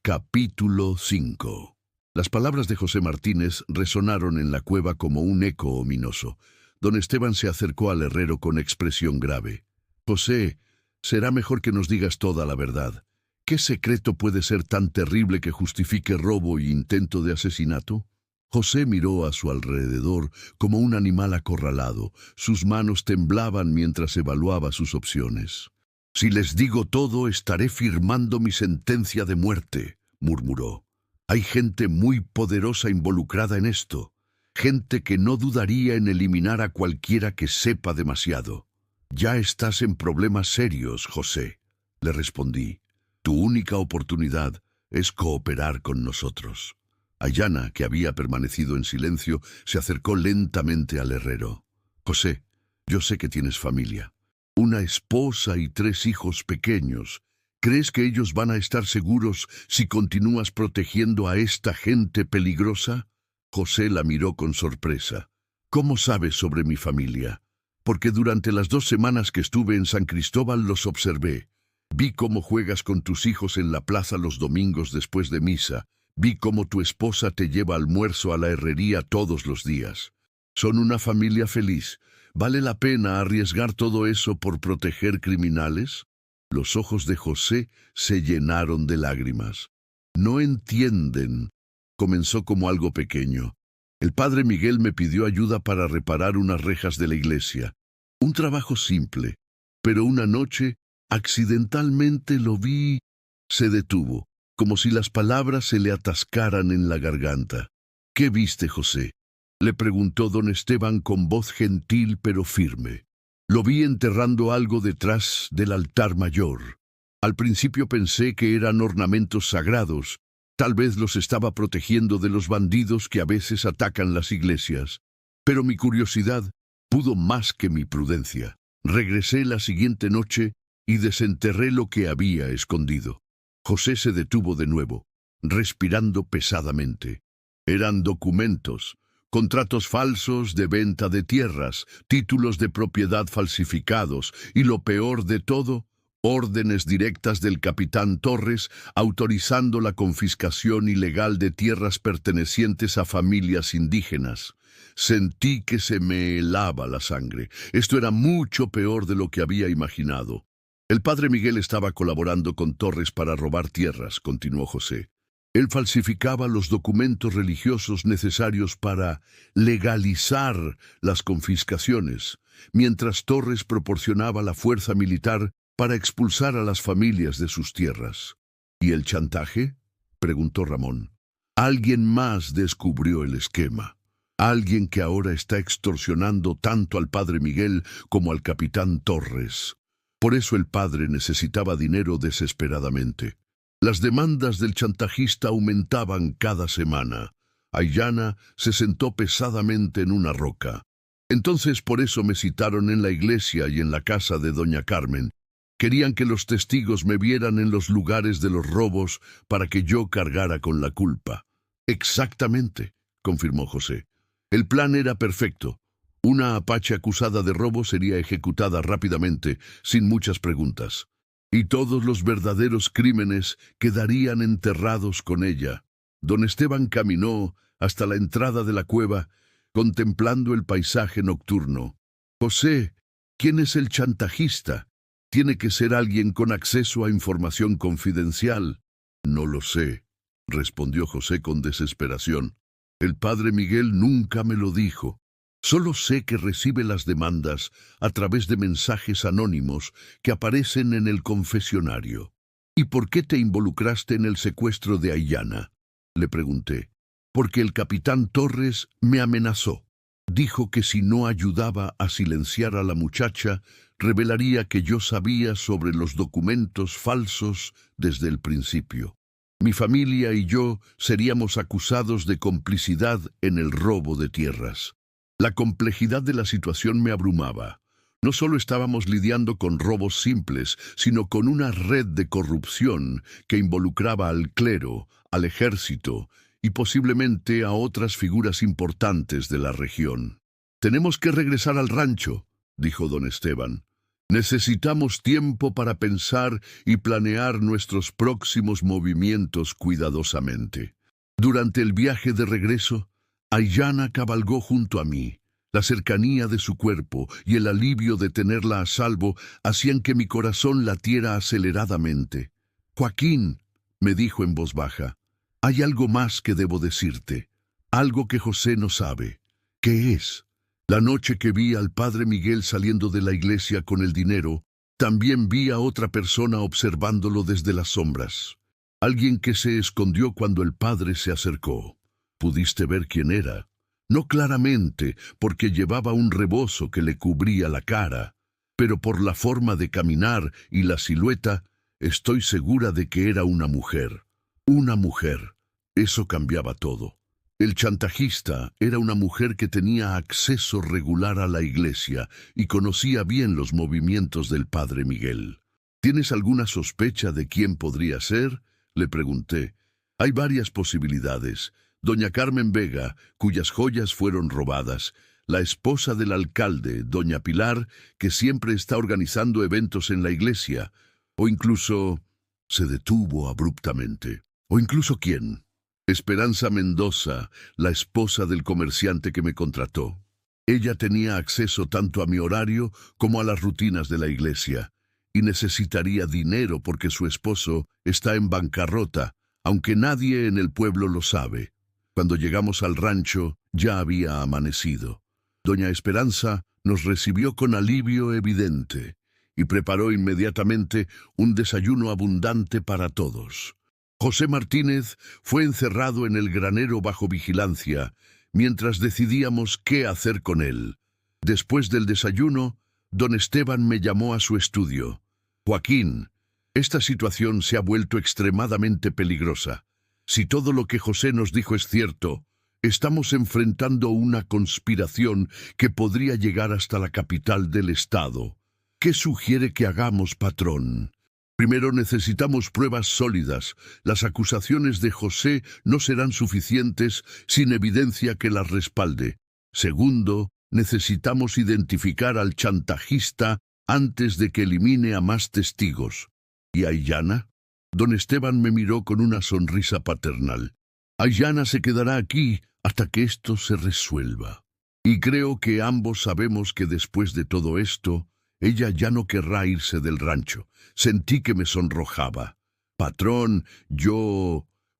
capítulo 5. Las palabras de José Martínez resonaron en la cueva como un eco ominoso. Don Esteban se acercó al herrero con expresión grave. «José, será mejor que nos digas toda la verdad. ¿Qué secreto puede ser tan terrible que justifique robo e intento de asesinato?» José miró a su alrededor como un animal acorralado. Sus manos temblaban mientras evaluaba sus opciones. «Si les digo todo, estaré firmando mi sentencia de muerte», murmuró. «Hay gente muy poderosa involucrada en esto. Gente que no dudaría en eliminar a cualquiera que sepa demasiado». «Ya estás en problemas serios, José», le respondí. «Tu única oportunidad es cooperar con nosotros». Aiyana, que había permanecido en silencio, se acercó lentamente al herrero. «José, yo sé que tienes familia. Una esposa y 3 hijos pequeños. ¿Crees que ellos van a estar seguros si continúas protegiendo a esta gente peligrosa?» José la miró con sorpresa. ¿Cómo sabes sobre mi familia? Porque durante las 2 semanas que estuve en San Cristóbal los observé. Vi cómo juegas con tus hijos en la plaza los domingos después de misa. Vi cómo tu esposa te lleva almuerzo a la herrería todos los días. Son una familia feliz. ¿Vale la pena arriesgar todo eso por proteger criminales? Los ojos de José se llenaron de lágrimas. No entienden. Comenzó como algo pequeño. El padre Miguel me pidió ayuda para reparar unas rejas de la iglesia. Un trabajo simple. Pero una noche, accidentalmente lo vi. Se detuvo, como si las palabras se le atascaran en la garganta. ¿Qué viste, José? Le preguntó don Esteban con voz gentil pero firme. Lo vi enterrando algo detrás del altar mayor. Al principio pensé que eran ornamentos sagrados. Tal vez los estaba protegiendo de los bandidos que a veces atacan las iglesias. Pero mi curiosidad pudo más que mi prudencia. Regresé la siguiente noche y desenterré lo que había escondido. José se detuvo de nuevo, respirando pesadamente. Eran documentos, contratos falsos de venta de tierras, títulos de propiedad falsificados y, lo peor de todo, órdenes directas del capitán Torres autorizando la confiscación ilegal de tierras pertenecientes a familias indígenas. Sentí que se me helaba la sangre. Esto era mucho peor de lo que había imaginado. El padre Miguel estaba colaborando con Torres para robar tierras, continuó José. Él falsificaba los documentos religiosos necesarios para legalizar las confiscaciones, mientras Torres proporcionaba la fuerza militar para expulsar a las familias de sus tierras. ¿Y el chantaje?, preguntó Ramón. Alguien más descubrió el esquema. Alguien que ahora está extorsionando tanto al padre Miguel como al capitán Torres. Por eso el padre necesitaba dinero desesperadamente. Las demandas del chantajista aumentaban cada semana. Aiyana se sentó pesadamente en una roca. Entonces por eso me citaron en la iglesia y en la casa de doña Carmen. Querían que los testigos me vieran en los lugares de los robos para que yo cargara con la culpa. Exactamente, confirmó José. El plan era perfecto. Una apache acusada de robo sería ejecutada rápidamente, sin muchas preguntas. Y todos los verdaderos crímenes quedarían enterrados con ella. Don Esteban caminó hasta la entrada de la cueva, contemplando el paisaje nocturno. José, ¿quién es el chantajista? Tiene que ser alguien con acceso a información confidencial. No lo sé, respondió José con desesperación. El padre Miguel nunca me lo dijo. Solo sé que recibe las demandas a través de mensajes anónimos que aparecen en el confesionario. ¿Y por qué te involucraste en el secuestro de Aiyana?, le pregunté. Porque el capitán Torres me amenazó. Dijo que si no ayudaba a silenciar a la muchacha, revelaría que yo sabía sobre los documentos falsos desde el principio. Mi familia y yo seríamos acusados de complicidad en el robo de tierras. La complejidad de la situación me abrumaba. No solo estábamos lidiando con robos simples, sino con una red de corrupción que involucraba al clero, al ejército y posiblemente a otras figuras importantes de la región. «Tenemos que regresar al rancho», dijo don Esteban. «Necesitamos tiempo para pensar y planear nuestros próximos movimientos cuidadosamente». Durante el viaje de regreso, Aiyana cabalgó junto a mí. La cercanía de su cuerpo y el alivio de tenerla a salvo hacían que mi corazón latiera aceleradamente. «Joaquín», me dijo en voz baja, «hay algo más que debo decirte, algo que José no sabe». «¿Qué es?» La noche que vi al padre Miguel saliendo de la iglesia con el dinero, también vi a otra persona observándolo desde las sombras. Alguien que se escondió cuando el padre se acercó. ¿Pudiste ver quién era? No claramente, porque llevaba un rebozo que le cubría la cara, pero por la forma de caminar y la silueta, estoy segura de que era una mujer. Una mujer. Eso cambiaba todo. El chantajista era una mujer que tenía acceso regular a la iglesia y conocía bien los movimientos del padre Miguel. ¿Tienes alguna sospecha de quién podría ser?, le pregunté. Hay varias posibilidades. doña Carmen Vega, cuyas joyas fueron robadas, la esposa del alcalde, doña Pilar, que siempre está organizando eventos en la iglesia, o incluso se detuvo abruptamente. ¿O incluso quién? Esperanza Mendoza, la esposa del comerciante que me contrató. Ella tenía acceso tanto a mi horario como a las rutinas de la iglesia, y necesitaría dinero porque su esposo está en bancarrota, aunque nadie en el pueblo lo sabe. Cuando llegamos al rancho, ya había amanecido. Doña Esperanza nos recibió con alivio evidente y preparó inmediatamente un desayuno abundante para todos. José Martínez fue encerrado en el granero bajo vigilancia, mientras decidíamos qué hacer con él. Después del desayuno, don Esteban me llamó a su estudio. Joaquín, esta situación se ha vuelto extremadamente peligrosa. Si todo lo que José nos dijo es cierto, estamos enfrentando una conspiración que podría llegar hasta la capital del estado. ¿Qué sugiere que hagamos, patrón? Primero necesitamos pruebas sólidas. Las acusaciones de José no serán suficientes sin evidencia que las respalde. Segundo, necesitamos identificar al chantajista antes de que elimine a más testigos. ¿Y Aiyana? Don Esteban me miró con una sonrisa paternal. Aiyana se quedará aquí hasta que esto se resuelva. Y creo que ambos sabemos que después de todo esto, ella ya no querrá irse del rancho. Sentí que me sonrojaba. Patrón,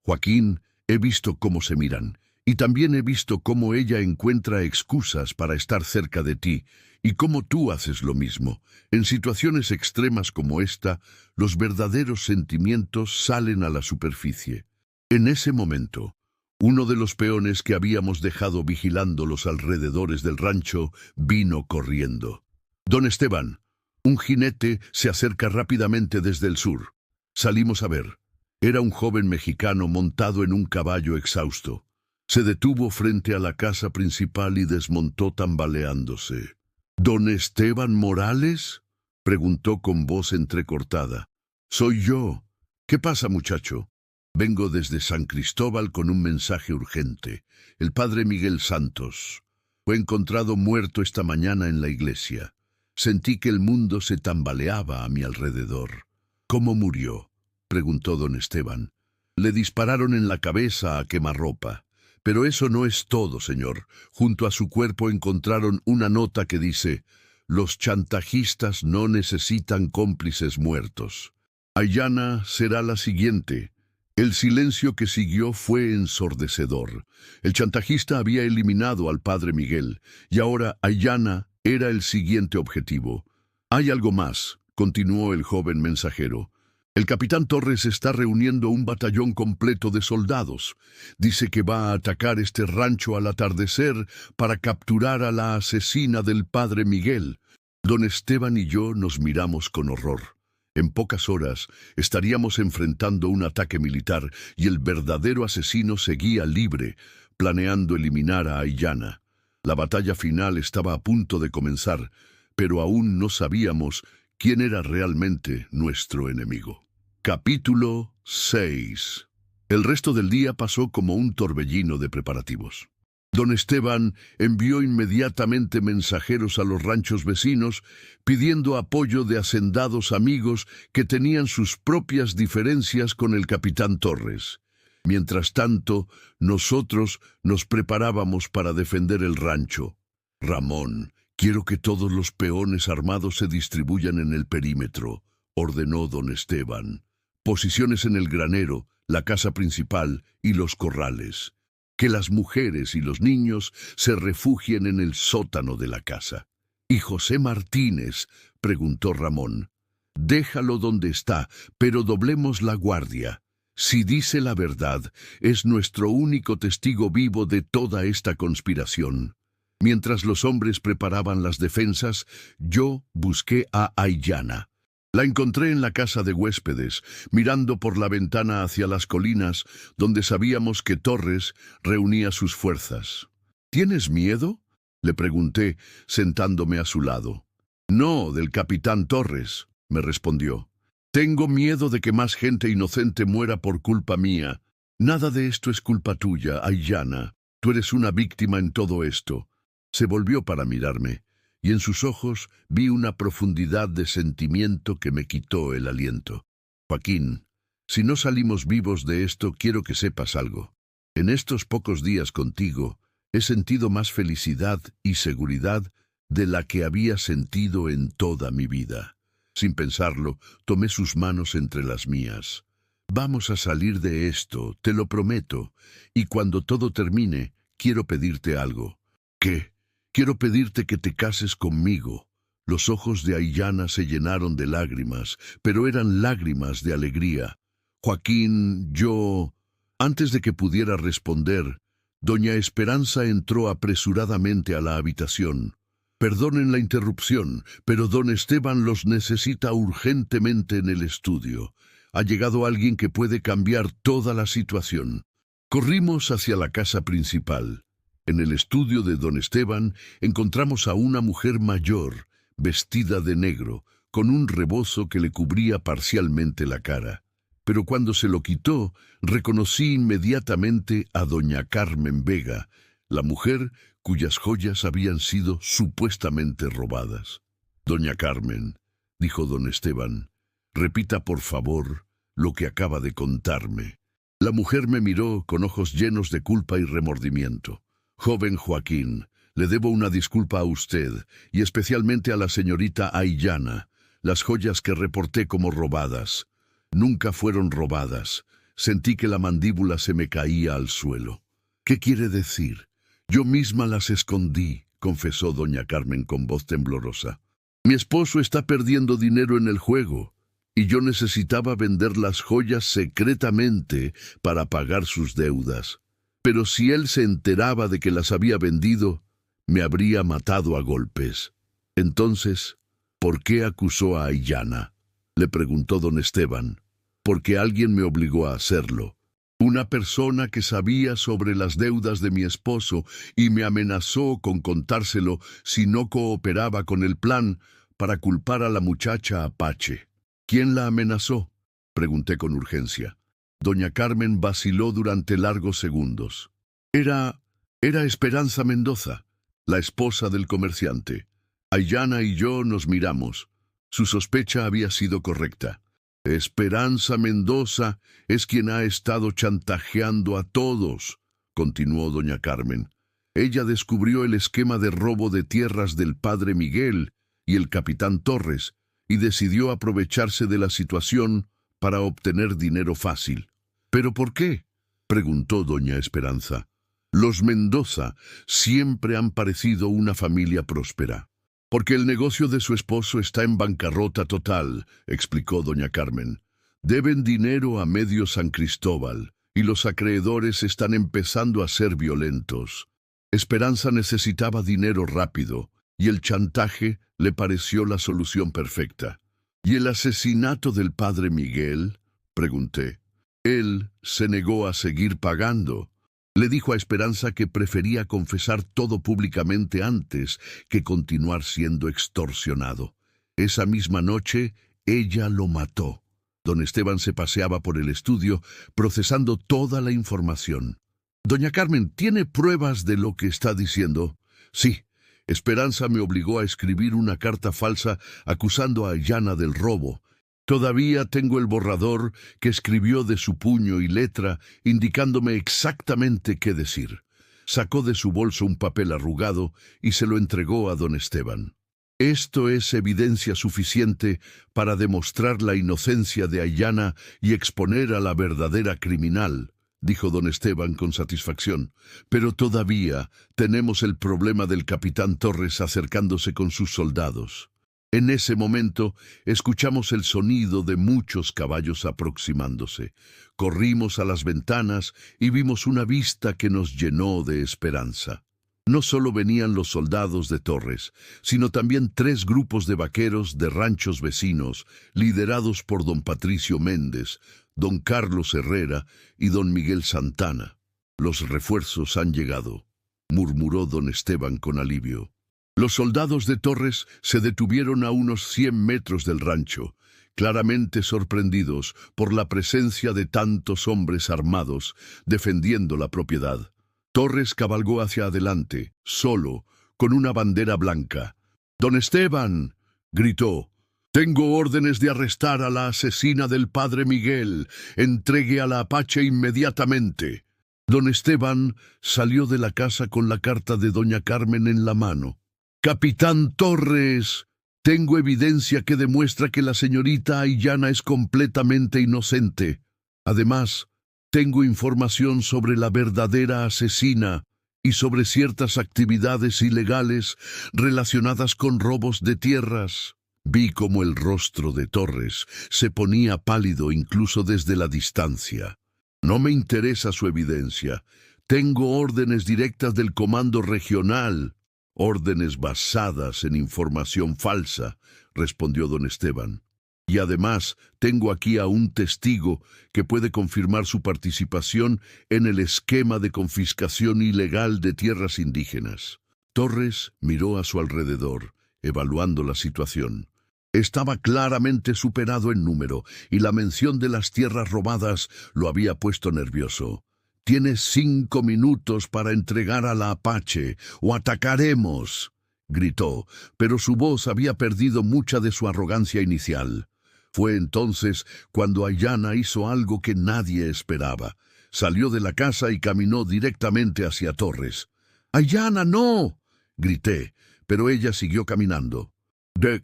Joaquín, he visto cómo se miran. Y también he visto cómo ella encuentra excusas para estar cerca de ti. Y cómo tú haces lo mismo. En situaciones extremas como esta, los verdaderos sentimientos salen a la superficie. En ese momento, uno de los peones que habíamos dejado vigilando los alrededores del rancho vino corriendo. Don Esteban, un jinete se acerca rápidamente desde el sur. Salimos a ver. Era un joven mexicano montado en un caballo exhausto. Se detuvo frente a la casa principal y desmontó tambaleándose. ¿Don Esteban Morales?, preguntó con voz entrecortada. Soy yo. ¿Qué pasa, muchacho? Vengo desde San Cristóbal con un mensaje urgente. El padre Miguel Santos fue encontrado muerto esta mañana en la iglesia. Sentí que el mundo se tambaleaba a mi alrededor. ¿Cómo murió?, preguntó don Esteban. Le dispararon en la cabeza a quemarropa. Pero eso no es todo, señor. Junto a su cuerpo encontraron una nota que dice: los chantajistas no necesitan cómplices muertos. Aiyana será la siguiente. El silencio que siguió fue ensordecedor. El chantajista había eliminado al padre Miguel, y ahora Aiyana era el siguiente objetivo. Hay algo más, continuó el joven mensajero. El capitán Torres está reuniendo un batallón completo de soldados. Dice que va a atacar este rancho al atardecer para capturar a la asesina del padre Miguel. Don Esteban y yo nos miramos con horror. En pocas horas estaríamos enfrentando un ataque militar y el verdadero asesino seguía libre, planeando eliminar a Aiyana. La batalla final estaba a punto de comenzar, pero aún no sabíamos quién era realmente nuestro enemigo. Capítulo 6. El resto del día pasó como un torbellino de preparativos. Don Esteban envió inmediatamente mensajeros a los ranchos vecinos pidiendo apoyo de hacendados amigos que tenían sus propias diferencias con el capitán Torres. Mientras tanto, nosotros nos preparábamos para defender el rancho. Ramón, quiero que todos los peones armados se distribuyan en el perímetro, ordenó don Esteban. Posiciones en el granero, la casa principal y los corrales. Que las mujeres y los niños se refugien en el sótano de la casa. ¿Y José Martínez?, preguntó Ramón. Déjalo donde está, pero doblemos la guardia. Si dice la verdad, es nuestro único testigo vivo de toda esta conspiración. Mientras los hombres preparaban las defensas, yo busqué a Aiyana. La encontré en la casa de huéspedes, mirando por la ventana hacia las colinas, donde sabíamos que Torres reunía sus fuerzas. ¿Tienes miedo?, le pregunté, sentándome a su lado. No, del capitán Torres, me respondió. Tengo miedo de que más gente inocente muera por culpa mía. Nada de esto es culpa tuya, Aiyana. Tú eres una víctima en todo esto. Se volvió para mirarme, y en sus ojos vi una profundidad de sentimiento que me quitó el aliento. Joaquín, si no salimos vivos de esto, quiero que sepas algo. En estos pocos días contigo, he sentido más felicidad y seguridad de la que había sentido en toda mi vida. Sin pensarlo, tomé sus manos entre las mías. Vamos a salir de esto, te lo prometo, y cuando todo termine, quiero pedirte algo. ¿Qué? Quiero pedirte que te cases conmigo. Los ojos de Aiyana se llenaron de lágrimas, pero eran lágrimas de alegría. Joaquín, yo... Antes de que pudiera responder, doña Esperanza entró apresuradamente a la habitación. Perdonen la interrupción, pero don Esteban los necesita urgentemente en el estudio. Ha llegado alguien que puede cambiar toda la situación. Corrimos hacia la casa principal. En el estudio de don Esteban encontramos a una mujer mayor, vestida de negro, con un rebozo que le cubría parcialmente la cara. Pero cuando se lo quitó, reconocí inmediatamente a doña Carmen Vega, la mujer cuyas joyas habían sido supuestamente robadas. Doña Carmen, dijo don Esteban, repita por favor lo que acaba de contarme. La mujer me miró con ojos llenos de culpa y remordimiento. Joven Joaquín, le debo una disculpa a usted, y especialmente a la señorita Aiyana. Las joyas que reporté como robadas nunca fueron robadas. Sentí que la mandíbula se me caía al suelo. ¿Qué quiere decir? Yo misma las escondí, confesó doña Carmen con voz temblorosa. Mi esposo está perdiendo dinero en el juego, y yo necesitaba vender las joyas secretamente para pagar sus deudas. Pero si él se enteraba de que las había vendido, me habría matado a golpes. Entonces, ¿por qué acusó a Aiyana?, le preguntó don Esteban. Porque alguien me obligó a hacerlo. Una persona que sabía sobre las deudas de mi esposo y me amenazó con contárselo si no cooperaba con el plan para culpar a la muchacha Apache. ¿Quién la amenazó?, pregunté con urgencia. Doña Carmen vaciló durante largos segundos. Era Esperanza Mendoza, la esposa del comerciante. Aiyana y yo nos miramos. Su sospecha había sido correcta. Esperanza Mendoza es quien ha estado chantajeando a todos, continuó doña Carmen. Ella descubrió el esquema de robo de tierras del padre Miguel y el capitán Torres y decidió aprovecharse de la situación para obtener dinero fácil. ¿Pero por qué?, preguntó doña Esperanza. Los Mendoza siempre han parecido una familia próspera. Porque el negocio de su esposo está en bancarrota total, explicó doña Carmen. Deben dinero a medio San Cristóbal, y los acreedores están empezando a ser violentos. Esperanza necesitaba dinero rápido, y el chantaje le pareció la solución perfecta. ¿Y el asesinato del padre Miguel?, pregunté. Él se negó a seguir pagando. Le dijo a Esperanza que prefería confesar todo públicamente antes que continuar siendo extorsionado. Esa misma noche, ella lo mató. Don Esteban se paseaba por el estudio, procesando toda la información. Doña Carmen, ¿tiene pruebas de lo que está diciendo? Sí. Esperanza me obligó a escribir una carta falsa acusando a Aiyana del robo. Todavía tengo el borrador que escribió de su puño y letra, indicándome exactamente qué decir. Sacó de su bolso un papel arrugado y se lo entregó a don Esteban. Esto es evidencia suficiente para demostrar la inocencia de Aiyana y exponer a la verdadera criminal, dijo don Esteban con satisfacción. Pero todavía tenemos el problema del capitán Torres acercándose con sus soldados. En ese momento, escuchamos el sonido de muchos caballos aproximándose. Corrimos a las ventanas y vimos una vista que nos llenó de esperanza. No solo venían los soldados de Torres, sino también 3 grupos de vaqueros de ranchos vecinos, liderados por don Patricio Méndez, don Carlos Herrera y don Miguel Santana. Los refuerzos han llegado, murmuró don Esteban con alivio. Los soldados de Torres se detuvieron a unos 100 metros del rancho. claramente sorprendidos por la presencia de tantos hombres armados defendiendo la propiedad. Torres cabalgó hacia adelante, solo, con una bandera blanca. «¡Don Esteban!», gritó. «Tengo órdenes de arrestar a la asesina del padre Miguel. Entregue a la Apache inmediatamente». Don Esteban salió de la casa con la carta de doña Carmen en la mano. «Capitán Torres, tengo evidencia que demuestra que la señorita Aillana es completamente inocente. Además, tengo información sobre la verdadera asesina y sobre ciertas actividades ilegales relacionadas con robos de tierras». Vi cómo el rostro de Torres se ponía pálido incluso desde la distancia. «No me interesa su evidencia. Tengo órdenes directas del Comando Regional». «Órdenes basadas en información falsa», respondió don Esteban. «Y además tengo aquí a un testigo que puede confirmar su participación en el esquema de confiscación ilegal de tierras indígenas». Torres miró a su alrededor, evaluando la situación. Estaba claramente superado en número, y la mención de las tierras robadas lo había puesto nervioso. «Tienes 5 minutos para entregar a la Apache, o atacaremos», gritó, pero su voz había perdido mucha de su arrogancia inicial. Fue entonces cuando Aillana hizo algo que nadie esperaba. Salió de la casa y caminó directamente hacia Torres. «¡Aillana, no!», grité, pero ella siguió caminando.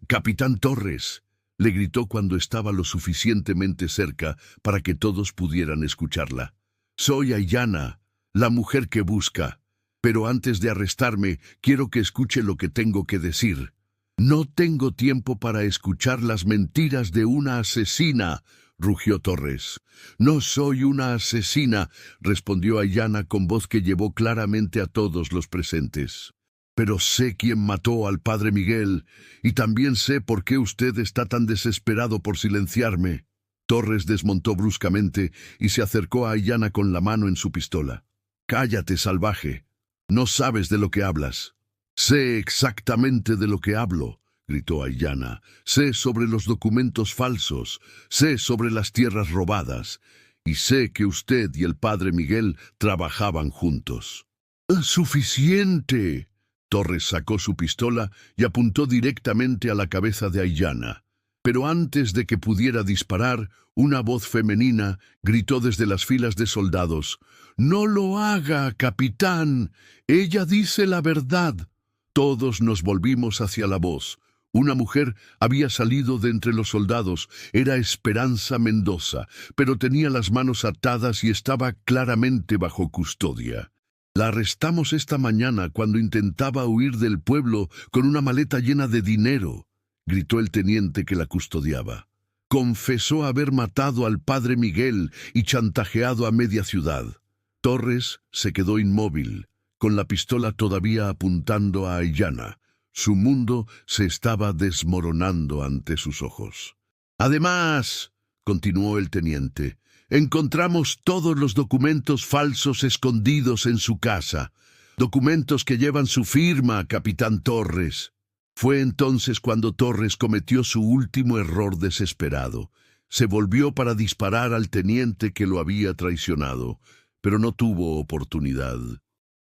«Capitán Torres», le gritó cuando estaba lo suficientemente cerca para que todos pudieran escucharla. «Soy Aillana, la mujer que busca. Pero antes de arrestarme, quiero que escuche lo que tengo que decir». «No tengo tiempo para escuchar las mentiras de una asesina», rugió Torres. «No soy una asesina», respondió Aillana con voz que llevó claramente a todos los presentes. «Pero sé quién mató al padre Miguel, y también sé por qué usted está tan desesperado por silenciarme». Torres desmontó bruscamente y se acercó a Aillana con la mano en su pistola. «Cállate, salvaje. No sabes de lo que hablas». «Sé exactamente de lo que hablo», gritó Aillana. «Sé sobre los documentos falsos, sé sobre las tierras robadas, y sé que usted y el padre Miguel trabajaban juntos». «¡Suficiente!». Torres sacó su pistola y apuntó directamente a la cabeza de Aillana. Pero antes de que pudiera disparar, una voz femenina gritó desde las filas de soldados: «¡No lo haga, capitán! Ella dice la verdad». Todos nos volvimos hacia la voz. Una mujer había salido de entre los soldados. Era Esperanza Mendoza, pero tenía las manos atadas y estaba claramente bajo custodia. «La arrestamos esta mañana cuando intentaba huir del pueblo con una maleta llena de dinero», gritó el teniente que la custodiaba. «Confesó haber matado al padre Miguel y chantajeado a media ciudad». Torres se quedó inmóvil, con la pistola todavía apuntando a Aillana. Su mundo se estaba desmoronando ante sus ojos. «Además», continuó el teniente, «encontramos todos los documentos falsos escondidos en su casa. Documentos que llevan su firma, capitán Torres». Fue entonces cuando Torres cometió su último error desesperado. Se volvió para disparar al teniente que lo había traicionado, pero no tuvo oportunidad.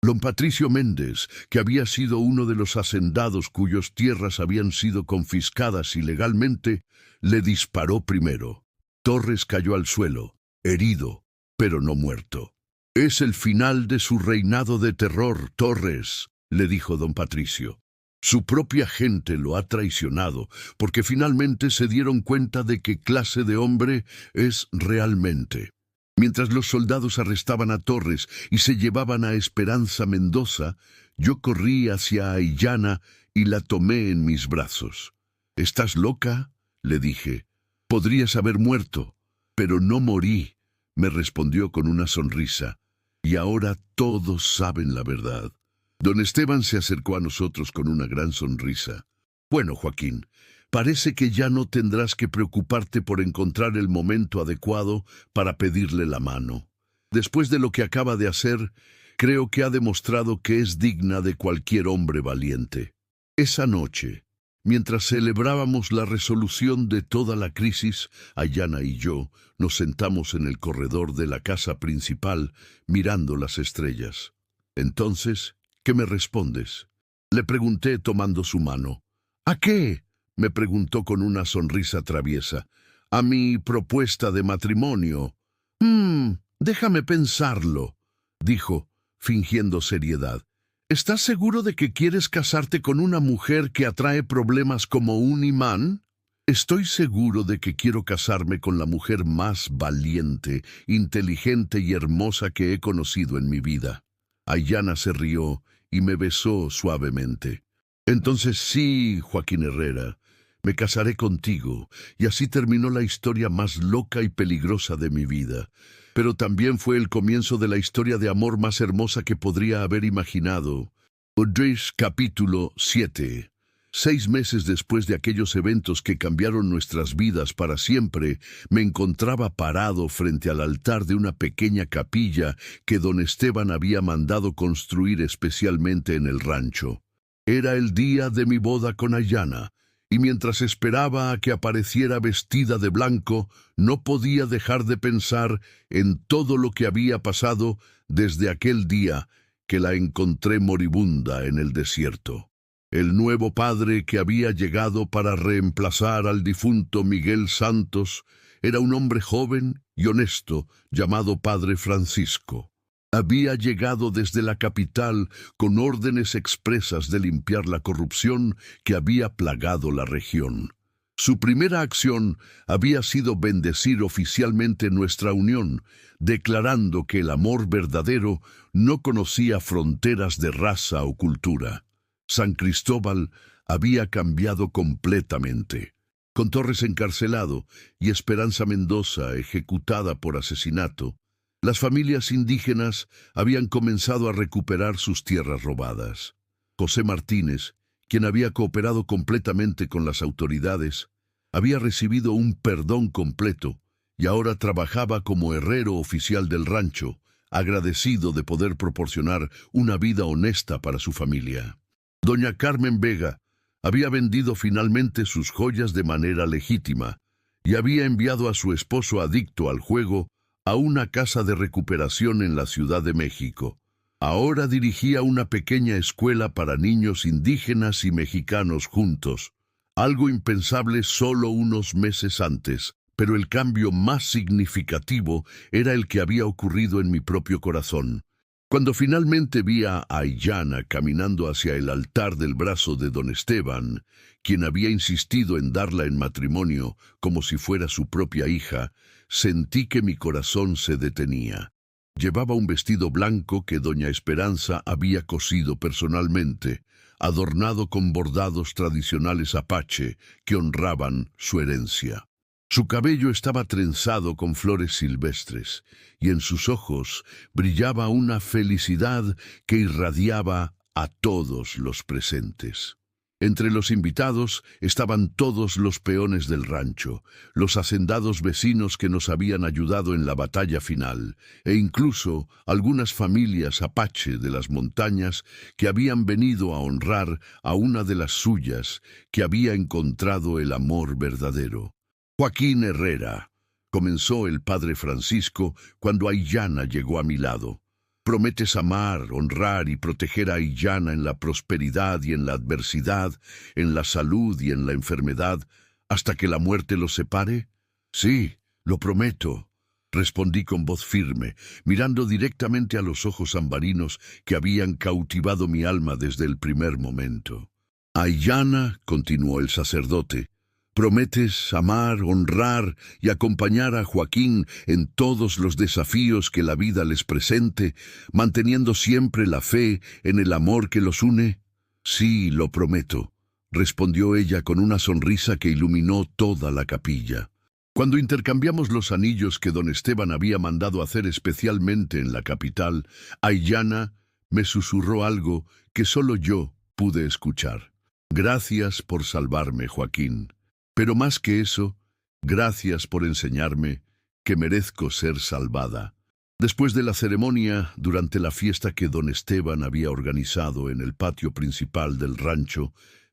Don Patricio Méndez, que había sido uno de los hacendados cuyas tierras habían sido confiscadas ilegalmente, le disparó primero. Torres cayó al suelo, herido, pero no muerto. «Es el final de su reinado de terror, Torres», le dijo don Patricio. «Su propia gente lo ha traicionado, porque finalmente se dieron cuenta de qué clase de hombre es realmente». Mientras los soldados arrestaban a Torres y se llevaban a Esperanza Mendoza, yo corrí hacia Aillana y la tomé en mis brazos. «¿Estás loca?», le dije. «Podrías haber muerto». «Pero no morí», me respondió con una sonrisa. «Y ahora todos saben la verdad». Don Esteban se acercó a nosotros con una gran sonrisa. «Bueno, Joaquín, parece que ya no tendrás que preocuparte por encontrar el momento adecuado para pedirle la mano. Después de lo que acaba de hacer, creo que ha demostrado que es digna de cualquier hombre valiente». Esa noche, Mientras celebrábamos la resolución de toda la crisis, Ayana y yo nos sentamos en el corredor de la casa principal mirando las estrellas. Entonces, ¿qué me respondes? Le pregunté tomando su mano. ¿A qué? Me preguntó con una sonrisa traviesa. A mi propuesta de matrimonio. Déjame pensarlo, dijo, fingiendo seriedad. ¿Estás seguro de que quieres casarte con una mujer que atrae problemas como un imán? Estoy seguro de que quiero casarme con la mujer más valiente, inteligente y hermosa que he conocido en mi vida. Ayana se rió y me besó suavemente. Entonces sí, Joaquín Herrera, me casaré contigo, y así terminó la historia más loca y peligrosa de mi vida. Pero también fue el comienzo de la historia de amor más hermosa que podría haber imaginado. Odrés, capítulo 7. 6 meses después de aquellos eventos que cambiaron nuestras vidas para siempre, me encontraba parado frente al altar de una pequeña capilla que don Esteban había mandado construir especialmente en el rancho. Era el día de mi boda con Ayana, y mientras esperaba a que apareciera vestida de blanco, no podía dejar de pensar en todo lo que había pasado desde aquel día que la encontré moribunda en el desierto. El nuevo padre que había llegado para reemplazar al difunto Miguel Santos era un hombre joven y honesto llamado Padre Francisco. Había llegado desde la capital con órdenes expresas de limpiar la corrupción que había plagado la región. Su primera acción había sido bendecir oficialmente nuestra unión, declarando que el amor verdadero no conocía fronteras de raza o cultura. San Cristóbal había cambiado completamente. Con Torres encarcelado y Esperanza Mendoza ejecutada por asesinato, las familias indígenas habían comenzado a recuperar sus tierras robadas. José Martínez, quien había cooperado completamente con las autoridades, había recibido un perdón completo y ahora trabajaba como herrero oficial del rancho, agradecido de poder proporcionar una vida honesta para su familia. Doña Carmen Vega había vendido finalmente sus joyas de manera legítima y había enviado a su esposo adicto al juego a una casa de recuperación en la Ciudad de México. Ahora dirigía una pequeña escuela para niños indígenas y mexicanos juntos, algo impensable solo unos meses antes, pero el cambio más significativo era el que había ocurrido en mi propio corazón. Cuando finalmente vi a Ayana caminando hacia el altar del brazo de don Esteban, quien había insistido en darla en matrimonio como si fuera su propia hija, sentí que mi corazón se detenía. Llevaba un vestido blanco que doña Esperanza había cosido personalmente, adornado con bordados tradicionales apache que honraban su herencia. Su cabello estaba trenzado con flores silvestres, y en sus ojos brillaba una felicidad que irradiaba a todos los presentes. Entre los invitados estaban todos los peones del rancho, los hacendados vecinos que nos habían ayudado en la batalla final, e incluso algunas familias apache de las montañas que habían venido a honrar a una de las suyas que había encontrado el amor verdadero. Joaquín Herrera, comenzó el padre Francisco cuando Ayana llegó a mi lado. Prometes amar, honrar y proteger a Ayana en la prosperidad y en la adversidad, en la salud y en la enfermedad, hasta que la muerte los separe. Sí, lo prometo, respondí con voz firme, mirando directamente a los ojos ambarinos que habían cautivado mi alma desde el primer momento. Ayana, continuó el sacerdote, prometes amar, honrar y acompañar a Joaquín en todos los desafíos que la vida les presente, manteniendo siempre la fe en el amor que los une. Sí, lo prometo, respondió ella con una sonrisa que iluminó toda la capilla. Cuando intercambiamos los anillos que don Esteban había mandado hacer especialmente en la capital, Ayana me susurró algo que solo yo pude escuchar. Gracias por salvarme, Joaquín. Pero más que eso, gracias por enseñarme que merezco ser salvada. Después de la ceremonia, durante la fiesta que don Esteban había organizado en el patio principal del rancho,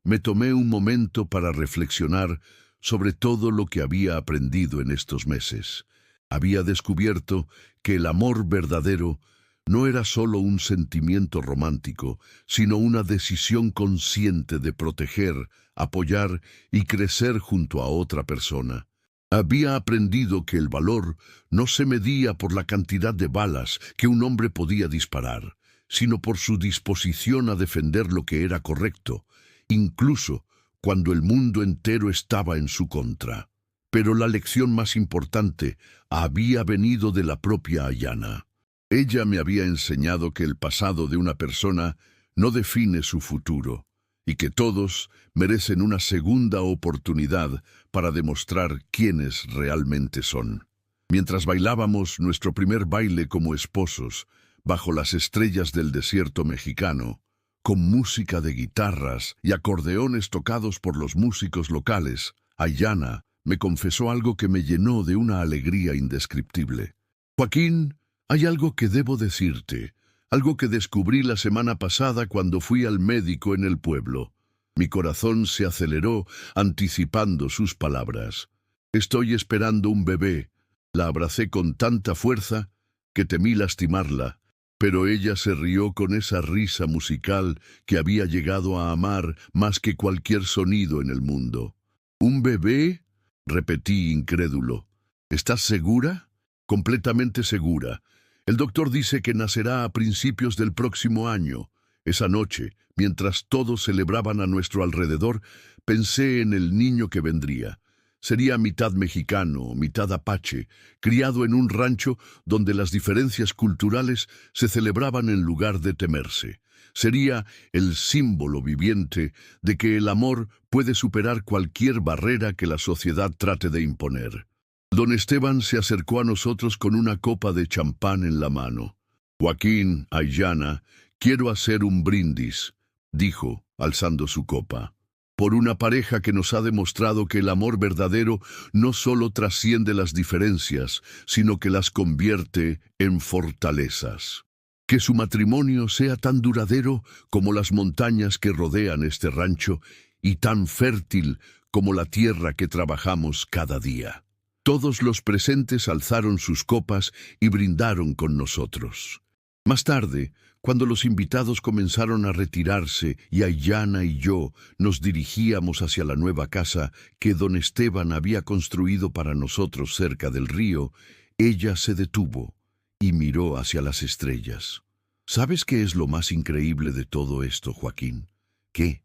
me tomé un momento para reflexionar sobre todo lo que había aprendido en estos meses. Había descubierto que el amor verdadero no era solo un sentimiento romántico, sino una decisión consciente de proteger, apoyar y crecer junto a otra persona. Había aprendido que el valor no se medía por la cantidad de balas que un hombre podía disparar, sino por su disposición a defender lo que era correcto, incluso cuando el mundo entero estaba en su contra. Pero la lección más importante había venido de la propia Ayanna. Ella me había enseñado que el pasado de una persona no define su futuro, y que todos merecen una segunda oportunidad para demostrar quiénes realmente son. Mientras bailábamos nuestro primer baile como esposos, bajo las estrellas del desierto mexicano, con música de guitarras y acordeones tocados por los músicos locales, Ayanna me confesó algo que me llenó de una alegría indescriptible. Joaquín, hay algo que debo decirte, algo que descubrí la semana pasada cuando fui al médico en el pueblo. Mi corazón se aceleró anticipando sus palabras. Estoy esperando un bebé. La abracé con tanta fuerza que temí lastimarla, pero ella se rió con esa risa musical que había llegado a amar más que cualquier sonido en el mundo. ¿Un bebé?, repetí incrédulo. ¿Estás segura? Completamente segura. El doctor dice que nacerá a principios del próximo año. Esa noche, mientras todos celebraban a nuestro alrededor, pensé en el niño que vendría. Sería mitad mexicano, mitad apache, criado en un rancho donde las diferencias culturales se celebraban en lugar de temerse. Sería el símbolo viviente de que el amor puede superar cualquier barrera que la sociedad trate de imponer. Don Esteban se acercó a nosotros con una copa de champán en la mano. Joaquín, Ayanna, quiero hacer un brindis, dijo, alzando su copa, por una pareja que nos ha demostrado que el amor verdadero no solo trasciende las diferencias, sino que las convierte en fortalezas. Que su matrimonio sea tan duradero como las montañas que rodean este rancho y tan fértil como la tierra que trabajamos cada día. Todos los presentes alzaron sus copas y brindaron con nosotros. Más tarde, cuando los invitados comenzaron a retirarse y Ayanna y yo nos dirigíamos hacia la nueva casa que don Esteban había construido para nosotros cerca del río, ella se detuvo y miró hacia las estrellas. ¿Sabes qué es lo más increíble de todo esto, Joaquín? Que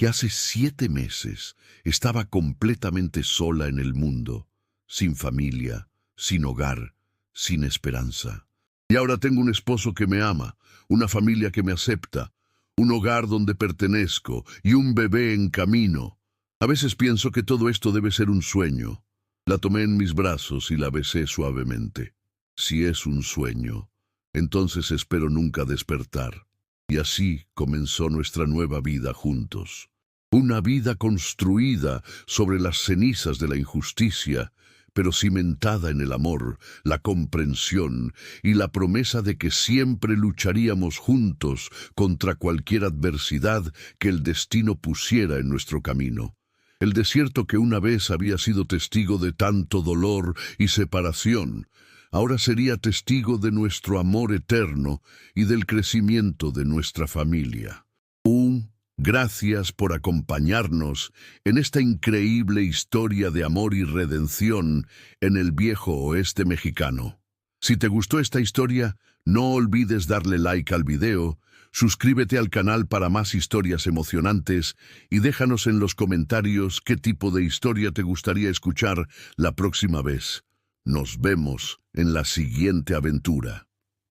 hace 7 meses estaba completamente sola en el mundo, sin familia, sin hogar, sin esperanza. Y ahora tengo un esposo que me ama, una familia que me acepta, un hogar donde pertenezco y un bebé en camino. A veces pienso que todo esto debe ser un sueño. La tomé en mis brazos y la besé suavemente. Si es un sueño, entonces espero nunca despertar. Y así comenzó nuestra nueva vida juntos. Una vida construida sobre las cenizas de la injusticia, pero cimentada en el amor, la comprensión y la promesa de que siempre lucharíamos juntos contra cualquier adversidad que el destino pusiera en nuestro camino. El desierto que una vez había sido testigo de tanto dolor y separación, ahora sería testigo de nuestro amor eterno y del crecimiento de nuestra familia. Gracias por acompañarnos en esta increíble historia de amor y redención en el viejo oeste mexicano. Si te gustó esta historia, no olvides darle like al video, suscríbete al canal para más historias emocionantes y déjanos en los comentarios qué tipo de historia te gustaría escuchar la próxima vez. Nos vemos en la siguiente aventura.